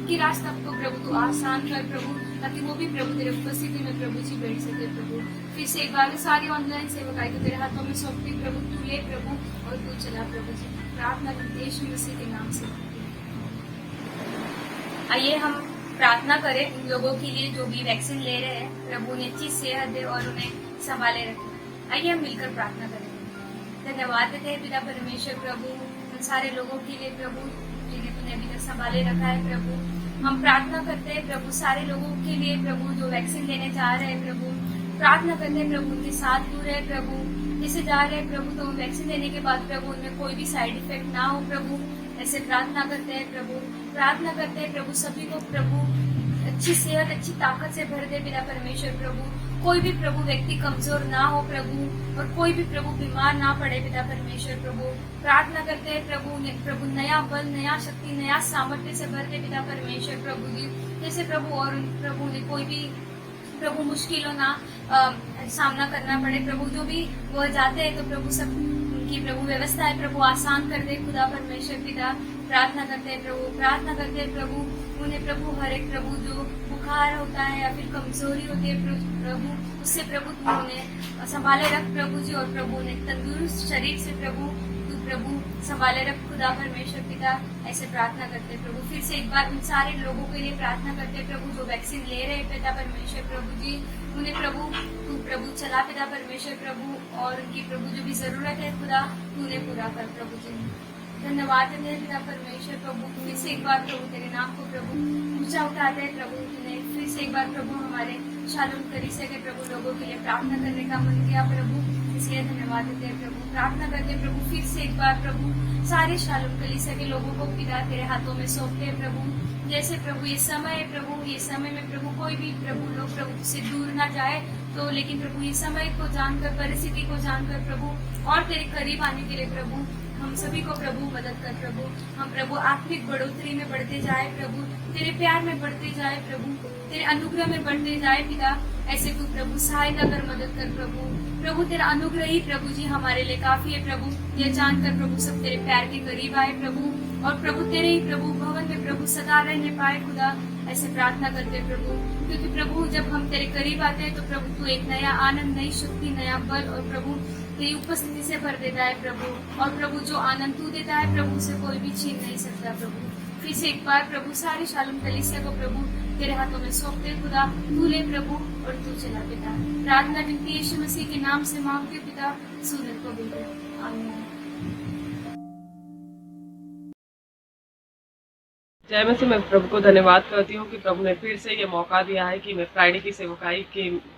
उनकी रास्ता को प्रभु तू आसान कर प्रभु, ताकि वो भी प्रभु तेरे उपस्थिति में प्रभु जी बैठ सके प्रभु। फिर से एक बार सारी ऑनलाइन सेवकाई को तेरे हाथों में सौंपती प्रभु, तू ले प्रभु और तू चला प्रभु जी। प्रार्थना करते यीशु मसीह के नाम से। आइए हम प्रार्थना करें उन लोगों के लिए जो भी वैक्सीन ले रहे हैं, प्रभु उन्हें अच्छी सेहत दे और उन्हें संभाले रखे। आइए हम मिलकर प्रार्थना करें। धन्यवाद देते हैं पिता परमेश्वर प्रभु उन सारे लोगों के लिए प्रभु जिन्हें तूने अभी तक संभाले रखा है प्रभु। हम प्रार्थना करते हैं प्रभु सारे लोगों के लिए प्रभु जो वैक्सीन लेने जा रहे हैं प्रभु, प्रार्थना करते हैं प्रभु उनके साथ दूर है प्रभु, जैसे जा रहे हैं प्रभु तो वैक्सीन लेने के बाद प्रभु उनमें कोई भी साइड इफेक्ट ना हो प्रभु, ऐसे प्रार्थना करते हैं प्रभु। प्रार्थना करते हैं प्रभु सभी को प्रभु अच्छी सेहत अच्छी ताकत से भर दे पिता परमेश्वर प्रभु। कोई भी प्रभु व्यक्ति कमजोर ना हो प्रभु और कोई भी प्रभु बीमार ना पड़े पिता परमेश्वर प्रभु। प्रार्थना करते हैं प्रभु नया बल नया शक्ति नया सामर्थ्य से भर दे पिता परमेश्वर प्रभु जी। जैसे प्रभु और प्रभु ने कोई भी प्रभु मुश्किलों ना सामना करना पड़े प्रभु, जो भी वो जाते हैं तो प्रभु सब की प्रभु व्यवस्था है प्रभु आसान कर दे खुदा परमेश्वर पिता। प्रार्थना करते हैं प्रभु, प्रार्थना करते हैं प्रभु उन्हें प्रभु हर एक प्रभु जो बुखार होता है या फिर कमजोरी होती है प्रभु उससे प्रभु तू उन्हें संभाले रख प्रभु जी, और प्रभु उन्हें तंदुरुस्त शरीर से प्रभु तू प्रभु संभाले रख खुदा परमेश्वर पिता। ऐसे प्रार्थना करते हैं प्रभु। फिर से एक बार उन सारे लोगों के लिए प्रार्थना करते हैं प्रभु जो वैक्सीन ले रहे हैं पिता परमेश्वर प्रभु जी, उन्हें प्रभु तू प्रभु चला पिता परमेश्वर प्रभु, और उनकी प्रभु जो भी जरूरत है खुदा तू उन्हें पूरा कर प्रभु जी। धन्यवाद देते हैं पिता परमेश्वर प्रभु। फिर से एक बार प्रभु तेरे नाम को प्रभु ऊंचा उठाते हैं प्रभु, तूने फिर से एक बार प्रभु हमारे शालूम कलीसिया के प्रभु लोगों के लिए प्रार्थना करने का मन किया प्रभु, इसलिए धन्यवाद देते हैं प्रभु। प्रार्थना करते हैं प्रभु फिर से एक बार प्रभु सारे शालूम कलीसिया के लोगों को पिता तेरे हाथों में सौंपते हैं प्रभु। जैसे प्रभु ये समय है प्रभु, ये समय में प्रभु कोई भी प्रभु लोग प्रभु से दूर ना जाए तो, लेकिन प्रभु ये समय को जानकर परिस्थिति को जानकर प्रभु और तेरे करीब आने के लिए प्रभु हम सभी को प्रभु मदद कर प्रभु। हम प्रभु आत्मिक बढ़ोतरी में बढ़ते जाए प्रभु, तेरे प्यार में बढ़ते जाए प्रभु, तेरे अनुग्रह में बढ़ते जाए पिता। ऐसे तू प्रभु सहायता कर मदद कर प्रभु। प्रभु तेरा अनुग्रह ही प्रभु जी हमारे लिए काफी है प्रभु, यह जानकर प्रभु सब तेरे प्यार के करीब आए प्रभु, और प्रभु तेरे ही प्रभु भवन में प्रभु सदा रहने पाए खुदा। ऐसे प्रार्थना करते प्रभु, क्योंकि प्रभु जब हम तेरे करीब आते हैं तो प्रभु तू एक नया आनंद नई शक्ति नया बल और प्रभु तेरी उपस्थिति से भर देता है प्रभु, और प्रभु जो आनंद तू देता है प्रभु से कोई भी छीन नहीं सकता प्रभु। फिर से एक बार प्रभु सारी शालूम कलीसिया को प्रभु तेरे हाथों में सौंपते खुदा, तू ले प्रभु और तू चला पिता। प्रार्थना विनती यीशु मसीह के नाम से मांगते पिता, सूरज को बिल्कुल आमीन। जय मसीह। मैं प्रभु को धन्यवाद करती हूँ कि प्रभु ने फिर से ये मौका दिया है कि मैं फ्राइडे की सेवकाई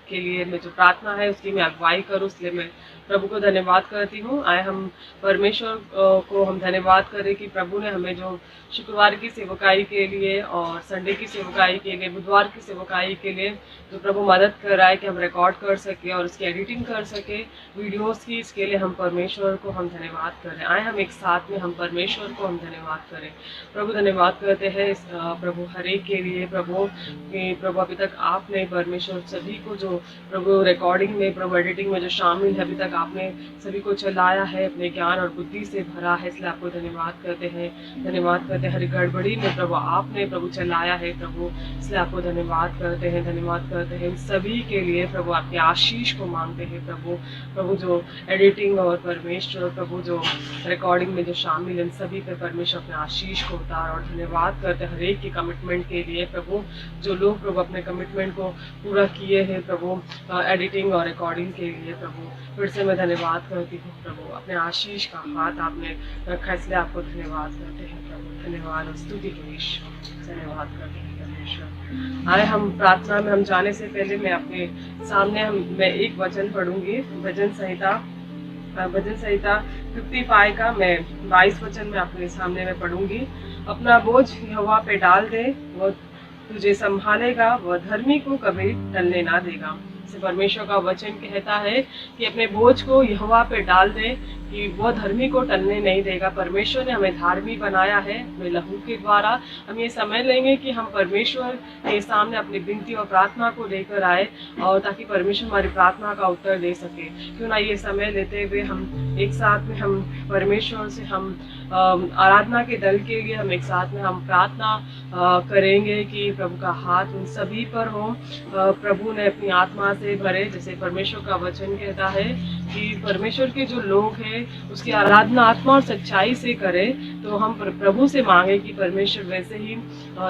के लिए मैं जो प्रार्थना है उसकी मैं अगुवाई करूँ, इसलिए मैं प्रभु को धन्यवाद करती हूँ। आए हम परमेश्वर को हम धन्यवाद करें कि प्रभु ने हमें जो शुक्रवार की सेवकाई के लिए और संडे की सेवकाई के लिए बुधवार की सेवकाई के लिए जो प्रभु मदद कर रहा है कि हम रिकॉर्ड कर सके और उसकी एडिटिंग कर सके वीडियोस की, इसके लिए हम परमेश्वर को हम धन्यवाद करें। आए हम एक साथ में हम परमेश्वर को हम धन्यवाद करें। प्रभु धन्यवाद करते हैं प्रभु हर एक के लिए प्रभु कि प्रभु अभी तक आपने परमेश्वर सभी को जो प्रभु रिकॉर्डिंग में प्रभु एडिटिंग में जो शामिल है अभी तक आपने सभी को चलाया है, अपने ज्ञान और बुद्धि से भरा है, इसलिए आपको धन्यवाद करते हैं। धन्यवाद करते हैं हर गड़बड़ी में प्रभु आपने प्रभु चलाया है प्रभु, इसलिए आपको धन्यवाद करते हैं। धन्यवाद करते हैं सभी के लिए प्रभु, आपके आशीष को मांगते हैं प्रभु। प्रभु जो एडिटिंग और परमेश्वर प्रभु जो रिकॉर्डिंग में जो शामिल इन सभी पे परमेश्वर अपने आशीष को उतार, और धन्यवाद करते हैं हर एक की कमिटमेंट के लिए प्रभु, जो लोग प्रभु अपने कमिटमेंट को पूरा किए हैं प्रभु एडिटिंग और रिकॉर्डिंग के लिए प्रभु। फिर से मैं धन्यवाद करती हूँ प्रभु, अपने आशीष का हाथ आपने रखा, इसलिए आपको धन्यवाद करते हैं प्रभु। धन्यवाद और स्तुति के ईश्वर, धन्यवाद करते हैं परमेश्वर। आए हम प्रार्थना में हम जाने से पहले मैं अपने सामने मैं एक वचन पढ़ूंगी, भजन संहिता 55 का मैं 22 वचन में अपने सामने में पढ़ूंगी। अपना बोझ यहोवा पे डाल दे, वो तुझे संभालेगा, वह धर्मी को कभी टलने ना देगा। परमेश्वर का वचन कहता है कि अपने बोझ को यहोवा पे डाल दे कि वह धर्मी को टलने नहीं देगा। परमेश्वर ने हमें धार्मिक बनाया है अपने लहू के द्वारा। हम ये समय लेंगे कि हम परमेश्वर के सामने अपनी विनती और प्रार्थना को लेकर आए, और ताकि परमेश्वर हमारी प्रार्थना का उत्तर दे सके। क्यों ना ये समय लेते हुए हम एक साथ में हम परमेश्वर से हम आराधना के दल के लिए हम एक साथ में हम प्रार्थना करेंगे कि प्रभु का हाथ उन सभी पर हो। प्रभु ने अपनी आत्मा से भरे, जैसे परमेश्वर का वचन कहता है कि परमेश्वर के जो लोग हैं उसकी आराधना आत्मा और सच्चाई से करें। तो हम प्रभु से मांगे कि परमेश्वर वैसे ही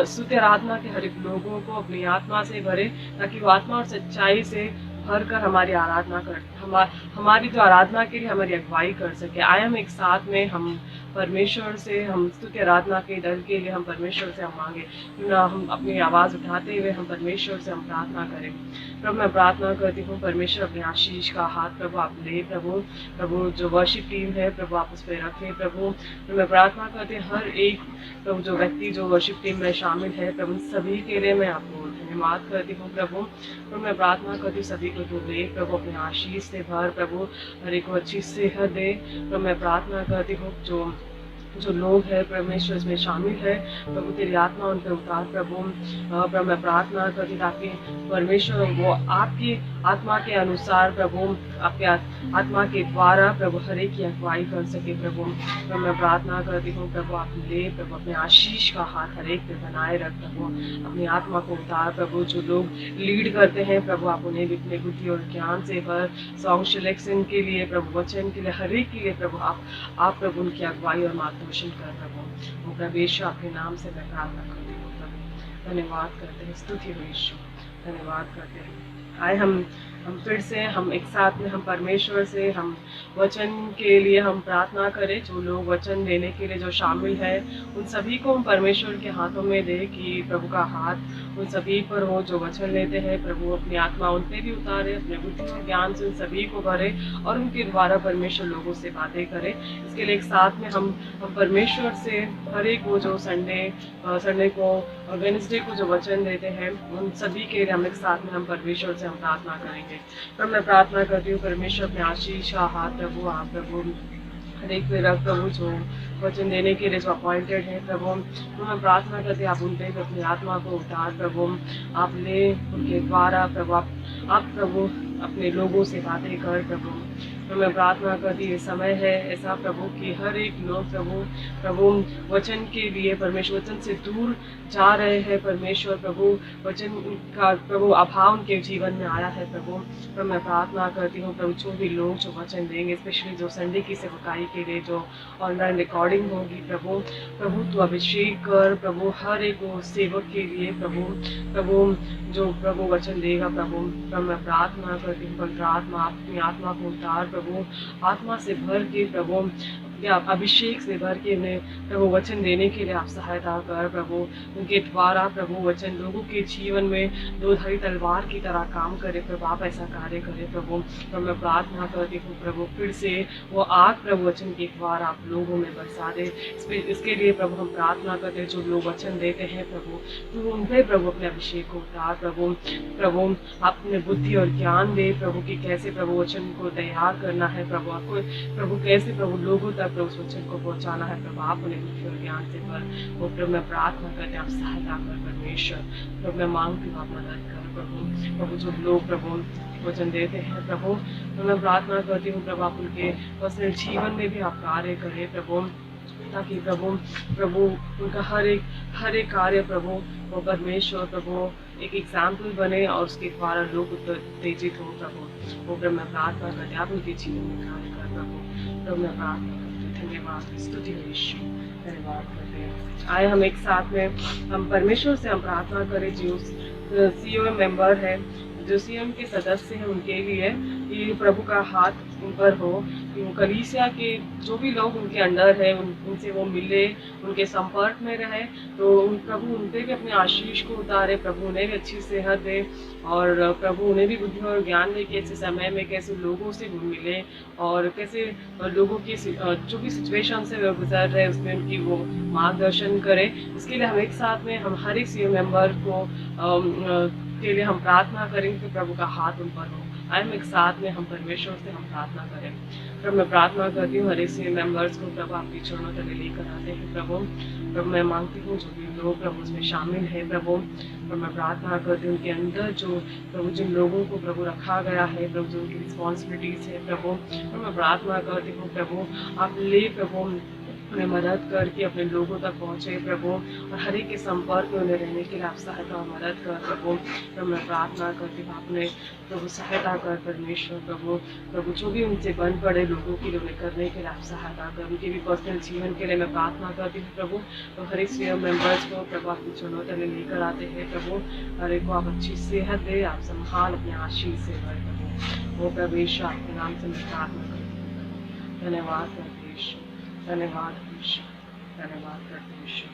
स्तुति आराधना के हर एक लोगों को अपनी आत्मा से भरे, ताकि वो आत्मा और सच्चाई से भर कर हमारी आराधना कर हमारी जो आराधना के लिए हमारी अगुवाई कर सके। आए हम एक साथ में हम परमेश्वर से, हम स्तुति आराधना के दल के लिए हम परमेश्वर से हम मांगे, क्यों ना हम अपनी आवाज़ उठाते हुए हम परमेश्वर से हम प्रार्थना करें। प्रभु मैं प्रार्थना करती हूँ परमेश्वर अपने आशीष का हाथ प्रभु आप ले, प्रभु जो वर्शिप टीम है प्रभु आप उस पर रखें। प्रभु मैं प्रार्थना करती हूँ हर एक प्रभु जो व्यक्ति जो वर्शिप टीम में शामिल है प्रभु सभी के लिए मैं आपको धन्यवाद करती हूँ। प्रभु मैं प्रार्थना करती हूँ सभी को तो ले प्रभु अपने आशीष से भर, प्रभु हर एक को अच्छी सेहत दे। प्रभु मैं प्रार्थना करती हूँ जो लोग हैं परमेश्वर इसमें शामिल है प्रभु तेरी आत्मा उन पर उतार। प्रभु मैं प्रार्थना करती ताकि परमेश्वर वो आपकी आत्मा के अनुसार प्रभु आपके आत्मा के द्वारा प्रभु हर एक की अगुवाई कर सके। प्रभु मैं प्रार्थना करती हूँ प्रभु आप ले प्रभु अपने आशीष का हाथ हर एक पे बनाए रख। प्रभु अपनी आत्मा को उतार। प्रभु जो लोग लीड करते हैं प्रभु आप उन्हें भी अपने बुद्धि और ज्ञान से भर। सॉन्ग सिलेक्शन के लिए प्रभु वचन के लिए हर एक के लिए प्रभु आप प्रभु उनकी अगुवाई और मार्गदर्शन कर। प्रभु वो प्रवेश आपके नाम से मैं प्रार्थना करती हूँ। प्रभु धन्यवाद करते हैं, स्तुति हो यीशु, धन्यवाद करते हैं। आए हम फिर से हम एक साथ में हम परमेश्वर से हम वचन के लिए हम प्रार्थना करें। जो लोग वचन देने के लिए जो शामिल है उन सभी को हम परमेश्वर के हाथों में दे कि प्रभु का हाथ उन सभी पर हो जो वचन लेते हैं। प्रभु अपनी आत्मा उन पर भी उतारे, अपने बुद्धि और ज्ञान से उन सभी को भरे और उनके द्वारा परमेश्वर लोगों से बातें करें। इसके लिए एक साथ में हम परमेश्वर से हर एक वो जो संडे को और वेडनेसडे को जो वचन देते हैं उन सभी के लिए हम एक साथ में हम परमेश्वर से हम प्रार्थना करेंगे। पर मैं प्रार्थना करती हूँ परमेश्वर अपने आशीष का हाथ प्रभु आप प्रभु हर एक पे रख। प्रभु जो वचन देने के लिए जो अपॉइंटेड है प्रभु मैं प्रार्थना करती आप उन पर अपनी आत्मा को उतार। प्रभु आप ले उनके द्वारा प्रभु आप प्रभु अपने लोगों से बातें कर। प्रभु तो मैं प्रार्थना करती ये समय है ऐसा प्रभु कि हर एक लोग प्रभु वचन के लिए परमेश्वर वचन से दूर जा रहे हैं। परमेश्वर प्रभु वचन का प्रभु अभाव उनके जीवन में आया है। प्रभु तो मैं प्रार्थना करती हूँ प्रभु जो भी लोग जो वचन देंगे स्पेशली जो संडे की सेवकाई के लिए जो ऑनलाइन रिकॉर्डिंग होगी प्रभु तो अभिषेक कर। प्रभु हर एक सेवक के लिए प्रभु जो प्रभु वचन देगा प्रभु मैं प्रार्थना करती हूँ पवित्र आत्मा अपनी आत्मा को उतार। प्रभु आत्मा से भर के प्रभु अभिषेक से भर के उन्हें प्रभु वचन देने के लिए आप सहायता कर। प्रभु उनके द्वारा प्रभु वचन लोगों के जीवन में दोधारी तलवार की तरह काम करे। प्रभु आप ऐसा कार्य करें। प्रभु तो मैं प्रार्थना करती हूँ प्रभु फिर से वो आग प्रभु वचन के द्वारा आप लोगों में बरसा दे। इसके लिए प्रभु हम प्रार्थना करते हैं जो लोग वचन देते हैं प्रभु तो उन पर प्रभु अपने अभिषेक को उतार। प्रभु आप अपने बुद्धि और ज्ञान दे प्रभु कि कैसे प्रभु वचन को तैयार करना है। प्रभु आपको प्रभु कैसे प्रभु लोगों तक उस वचन को पहुंचाना है। प्रभु आप उन्हें बुद्धि और ज्ञान से पर वो प्रभु मैं प्रार्थना करते आप सहायता कर परमेश्वर। प्रभु मैं मांगती हूँ आप मदद कर। प्रभु जो लोग प्रभु वचन देते हैं प्रभु तो मैं प्रार्थना करती हूँ प्रभु आप उनके पर्सनल जीवन में भी आप कार्य करें प्रभु ताकि प्रभु उनका हर एक कार्य प्रभु वो परमेश्वर प्रभु एक एग्जाम्पल बने और उसके द्वारा लोग उत्तेजित हो। प्रभु वो मैं प्रार्थना करते आप उनके जीवन में कार्य कर। प्रभु मैं प्रार्थना धन्यवाद स्तुति यीशु धन्यवाद करते हैं। आए हम एक साथ में हम परमेश्वर से हम प्रार्थना करें जो सीओएम मेंबर है जो सीएम के सदस्य हैं उनके लिए कि प्रभु का हाथ उन पर हो कि वो कलीसिया के जो भी लोग उनके अंडर है उनसे वो मिले उनके संपर्क में रहे तो प्रभु उन पर भी अपने आशीष को उतारे। प्रभु उन्हें भी अच्छी सेहत दे और प्रभु उन्हें भी बुद्धि और ज्ञान दे कि ऐसे समय में कैसे लोगों से मिले और कैसे लोगों की जो भी सिचुएशन से वो गुजर रहे उसमें उनकी वो मार्गदर्शन करे। इसके लिए हम एक साथ में हम हर एक सीएम मेंबर को के लिए हम प्रार्थना करेंगे कि प्रभु का हाथ उन पर हो। आए हम एक साथ में हम परमेश्वर से हम प्रार्थना करें। प्रभु मैं प्रार्थना करती हूँ हर एक सीएम मेंबर्स को प्रभु आपके चरणों तले लेकर आते हैं। प्रभु मैं मांगती हूँ जो भी लोग प्रभु उसमें शामिल है प्रभु मैं प्रार्थना करती हूँ उनके अंदर जो प्रभु जिन लोगों को प्रभु रखा गया है प्रभु जो उनकी रिस्पॉन्सिबिलिटीज है प्रभु मैं प्रार्थना करती हूँ प्रभु आप ले प्रभु उन्हें मदद करके अपने लोगों तक पहुँचे प्रभु, और हर एक के संपर्क में उन्हें रहने के लिए आप सहायता और मदद कर प्रभु। तो मैं प्रार्थना करती हूँ आपने प्रभु सहायता कर परमेश्वर प्रभु। प्रभु जो भी उनसे बन पड़े लोगों के लिए उन्हें करने के लिए आप सहायता कर, उनके भी पर्सनल जीवन के लिए मैं प्रार्थना करती हूँ प्रभु। तो हर एक सीनियर मेम्बर्स को प्रभु आपकी चुनौती में लेकर आते हैं प्रभु, हर एक को आप अच्छी सेहत दे, आप संभाल अपने आशीष से भर प्रभु। वो प्रभु यीशु आपके नाम से मैं प्रार्थना करती हूँ। धन्यवाद करते यीशु, धन्यवाद यीशु, धन्यवाद करते यीशु।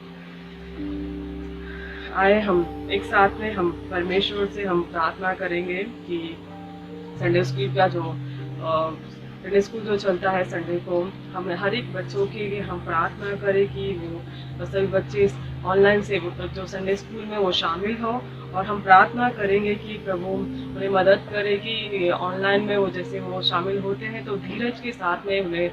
आए हम एक साथ में हम परमेश्वर से हम प्रार्थना करेंगे कि संडे स्कूल का जो संडे स्कूल जो चलता है संडे को, हम हर एक बच्चों के लिए हम प्रार्थना करें कि वो सभी बच्चे ऑनलाइन से जो संडे स्कूल में वो शामिल हो, और हम प्रार्थना करेंगे कि प्रभु उन्हें मदद करे कि ऑनलाइन में वो जैसे वो शामिल होते हैं तो धीरज के साथ में उन्हें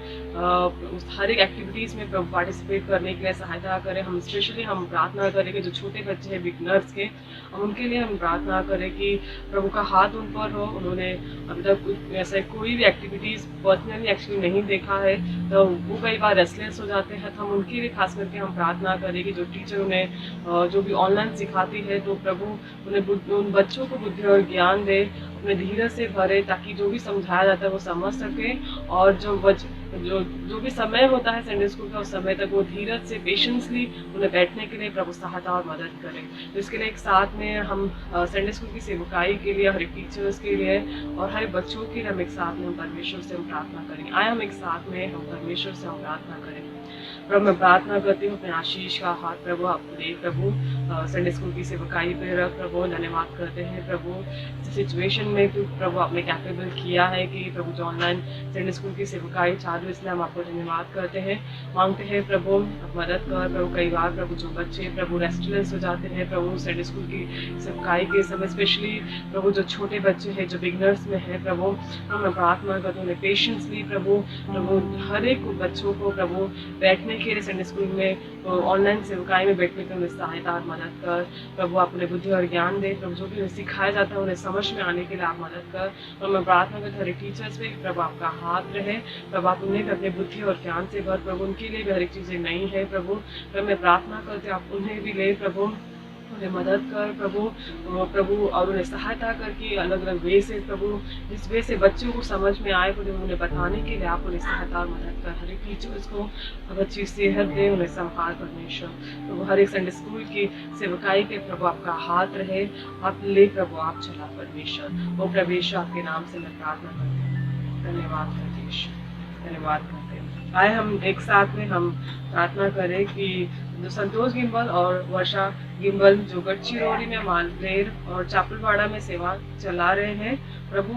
हर एक एक्टिविटीज़ में प्रभु पार्टिसिपेट करने के लिए सहायता करें। हम स्पेशली हम प्रार्थना करें कि जो छोटे बच्चे हैं बिगनर्स के, हम उनके लिए हम प्रार्थना करें कि प्रभु का हाथ उन पर हो। उन्होंने अभी तक ऐसे कोई भी एक्टिविटीज़ पर्सनली एक्चुअली नहीं देखा है, तो वो कई बार रेस्टलेस हो जाते हैं। तो हम उनके लिए खास करके हम प्रार्थना करें कि जो टीचर उन्हें जो भी ऑनलाइन सिखाती है तो प्रभु उन्हें उन बच्चों को बुद्धि और ज्ञान दे, उन्हें धीरज से भरे ताकि जो भी समझाया जाता है वो समझ सके, और जो भी समय होता है संडे स्कूल का उस समय तक वो धीरज से पेशेंसली उन्हें बैठने के लिए प्रभु सहायता और मदद करें। तो इसके लिए एक साथ में हम संडे स्कूल की सेवकाई के लिए, हर एक टीचर्स के लिए और हर एक बच्चों के लिए हम एक साथ में हम परमेश्वर से हम प्रार्थना करेंगे। आए हम एक साथ में हम परमेश्वर से हम प्रार्थना करें। प्रभु मैं प्रार्थना करती हूँ अपने आशीष का हाथ प्रभु आप ले प्रभु, संडे स्कूल की सेवकाई पे रख प्रभु। धन्यवाद करते हैं प्रभु सिचुएशन में प्रभु आपने कैपेबल किया है कि प्रभु जो ऑनलाइन संडे स्कूल की सेवकाई चालू, इसलिए हम आपको धन्यवाद करते हैं, मांगते हैं प्रभु आप मदद कर प्रभु। कई बार प्रभु जो बच्चे प्रभु रेस्टलेस हो जाते हैं प्रभु संडे स्कूल की सेवकाई के समय, स्पेशली प्रभु जो छोटे बच्चे हैं जो बिगनर्स में है प्रभु, मैं प्रार्थना करती हूँ पेशेंसली प्रभु हर एक बच्चों को प्रभु बैठने के लिए संडे स्कूल में ऑनलाइन सेवकाई में बैठने के लिए सहायता और मदद कर प्रभु। आप उन्हें बुद्धि और ज्ञान दे प्रभु, जो भी उन्हें सिखाया जाता है उन्हें समझ में आने के लिए आप मदद कर। और मैं प्रार्थना करती हूँ हर एक टीचर्स पे प्रभु आपका हाथ रहे प्रभु, आप उन्हें भी अपने बुद्धि और ज्ञान से भर प्रभु, उनके लिए भी हर एक चीज़ें नई है प्रभु। मैं प्रार्थना करती हूँ आप उन्हें भी ले प्रभु, उन्हें मदद कर प्रभु और उन्हें सहायता करके अलग अलग वे से प्रभु, जिस वे से बच्चों को समझ में आए उन्हें बताने के लिए आप उन्हें सहायता और मदद कर। हर एक टीचर्स को अच्छी सेहत दे, उन्हें संभाल परमेश्वर। तो हर एक संडे स्कूल की सेवकाई पे प्रभु आपका हाथ रहे, आप ले प्रभु, आप चला परमेश्वर। वो प्रवेश आपके नाम से मैं प्रार्थना करती हूँ। धन्यवाद करते ईश्वर, धन्यवाद करते हैं। आए हम एक साथ में हम प्रार्थना करें कि जो संतोष गिम्बल और वर्षा गिम्बल जो गढ़चिरौली में मालपेर और चापलवाड़ा में सेवा चला रहे हैं प्रभु,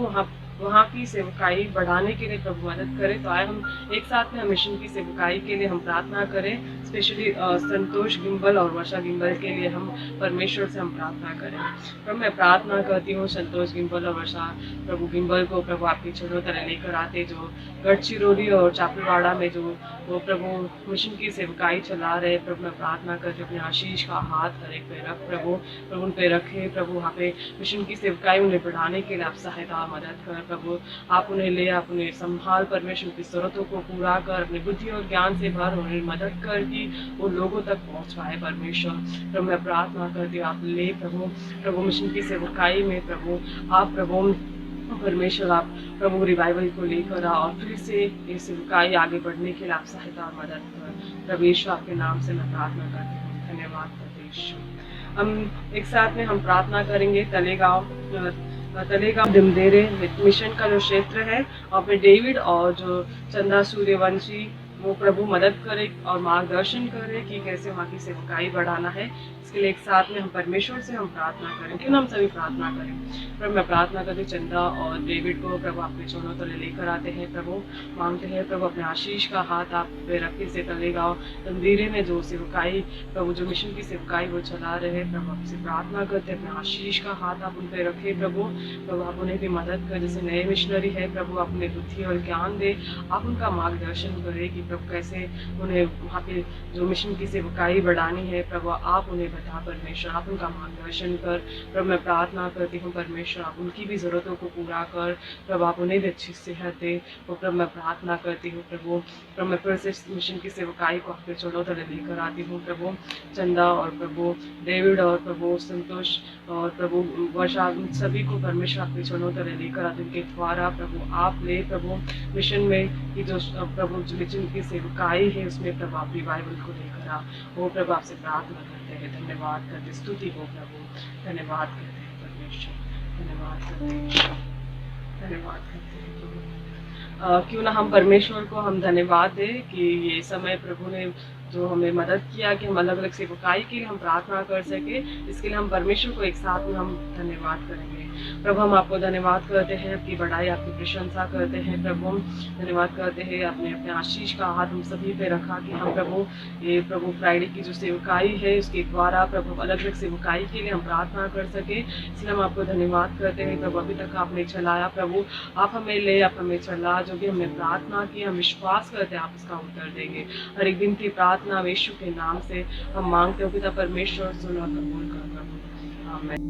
वहाँ की सेवकाई बढ़ाने के लिए प्रभु मदद करें। तो आए हम एक साथ में मिशन की सेवकाई के लिए हम प्रार्थना करें, स्पेशली संतोष गिम्बल और वर्षा गिम्बल के लिए हम परमेश्वर से हम प्रार्थना करें। प्रभु मैं प्रार्थना करती हूँ संतोष गिम्बल और वर्षा प्रभु गिम्बल को प्रभु आपकी चरणों तरह लेकर आते, जो गढ़चिरौली और चापलवाड़ा में जो वो प्रभु मिशन की सेवकाई चला रहे प्रभु, मैं प्रार्थना करती हूँ अपने आशीष का हाथ हर एक पे रख प्रभु उन पे रखे प्रभु, वहाँ पे मिशन की सेवकाई उन्हें बढ़ाने के लिए आप सहायता और मदद कर प्रभु। आप उन्हें ले, आप उन्हें संभाल परमेश्वर की जरूरतों को पूरा कर, अपनी बुद्धि और ज्ञान से भर, उन्हें मदद कर कि वो लोगों तक पहुँच पाए परमेश्वर। प्रभु मैं प्रार्थना करती हूँ आप ले प्रभु मिशन की सेवकाई में प्रभु आप प्रभु परमेश्वर आप प्रभु रिवाइवल को लेकर आ और फिर से ये सेवकाई आगे बढ़ने के लिए आप सहायता और मदद कर। प्रभु यीशु आपके नाम से मैं प्रार्थना करती हूँ, धन्यवाद करते यीशु। हम एक साथ में हम प्रार्थना करेंगे तलेगांव दिमदेरे मिशन का जो क्षेत्र है, वहाँ पे डेविड और जो चंदा सूर्यवंशी वो प्रभु मदद करे और मार्गदर्शन करे कि कैसे वहाँ की सेवकाई बढ़ाना है। इसके लिए एक साथ में हम परमेश्वर से हम प्रार्थना करें, क्यों ना हम सभी प्रार्थना करें। प्रभु मैं प्रार्थना करती चंदा और डेविड को प्रभु आपके चरणों तले लेकर आते हैं प्रभु, मांगते हैं प्रभु अपने आशीष का हाथ आप पे रखे से तलेगांव तंदीरे में जो सेवकाई प्रभु जो मिशन की सेवकाई वो चला रहे प्रभु, आपसे प्रार्थना करते अपने आशीष का हाथ आप उन पे रखे प्रभु आप उन्हें भी मदद कर। जैसे नए मिशनरी है प्रभु आप उन्हें बुद्धि और ज्ञान दे, आप उनका मार्गदर्शन करें कि प्रभु कैसे उन्हें वहाँ पे जो मिशन की सेवकाई बढ़ानी है प्रभु आप उन्हें बता परमेश्वर, आप उनका मार्गदर्शन कर प्रभु। मैं प्रार्थना करती हूँ परमेश्वर आप उनकी भी ज़रूरतों को पूरा कर प्रभु, आप उन्हें भी अच्छी सेहत दे। और प्रभु मैं प्रार्थना करती हूँ प्रभु मैं फिर से इस मिशन की सेवकाई को आपके चरणों तले लेकर आती हूँ प्रभु। चंदा और प्रभु डेविड और प्रभु संतोष और प्रभु वर्षा उन सभी को परमेश्वर आपके चरणों तले लेकर आते उनके द्वारा प्रभु आप ले प्रभु मिशन में कि जो प्रभु जो मिशन की सेवकाई है उसमें प्रभु आप रिवाइवल को लेकर आ। वो प्रभु आपसे प्रार्थना करते हैं, धन्यवाद करते, स्तुति हो प्रभु, धन्यवाद करते हैं परमेश्वर, धन्यवाद करते हैं, धन्यवाद करते हैं प्रभु। क्यों ना हम परमेश्वर को हम धन्यवाद दें कि ये समय प्रभु ने जो हमें मदद किया कि हम अलग अलग सेवकाई के लिए हम प्रार्थना कर सके, इसके लिए हम परमेश्वर को एक साथ में हम धन्यवाद करेंगे। प्रभु हम आपको धन्यवाद करते हैं, आपकी बड़ाई आपकी प्रशंसा करते हैं प्रभु, धन्यवाद करते हैं आपने अपने आशीष का हाथ हम सभी पे रखा कि हम प्रभु ये प्रभु फ्राइडे की जो सेवकाई है उसके द्वारा प्रभु अलग अलग सेवकाई के लिए हम प्रार्थना कर सके, इसलिए हम आपको धन्यवाद करते हैं प्रभु। अभी तक आपने चलाया प्रभु, आप हमें ले, आप हमें चला, जो भी हमने प्रार्थना की हम विश्वास करते हैं आप इसका उत्तर देंगे। हर एक दिन की प्रार्थना यीशु के नाम से हम मांगते हो पिता परमेश्वर, सुन और कबूल कर प्रभु, आमीन।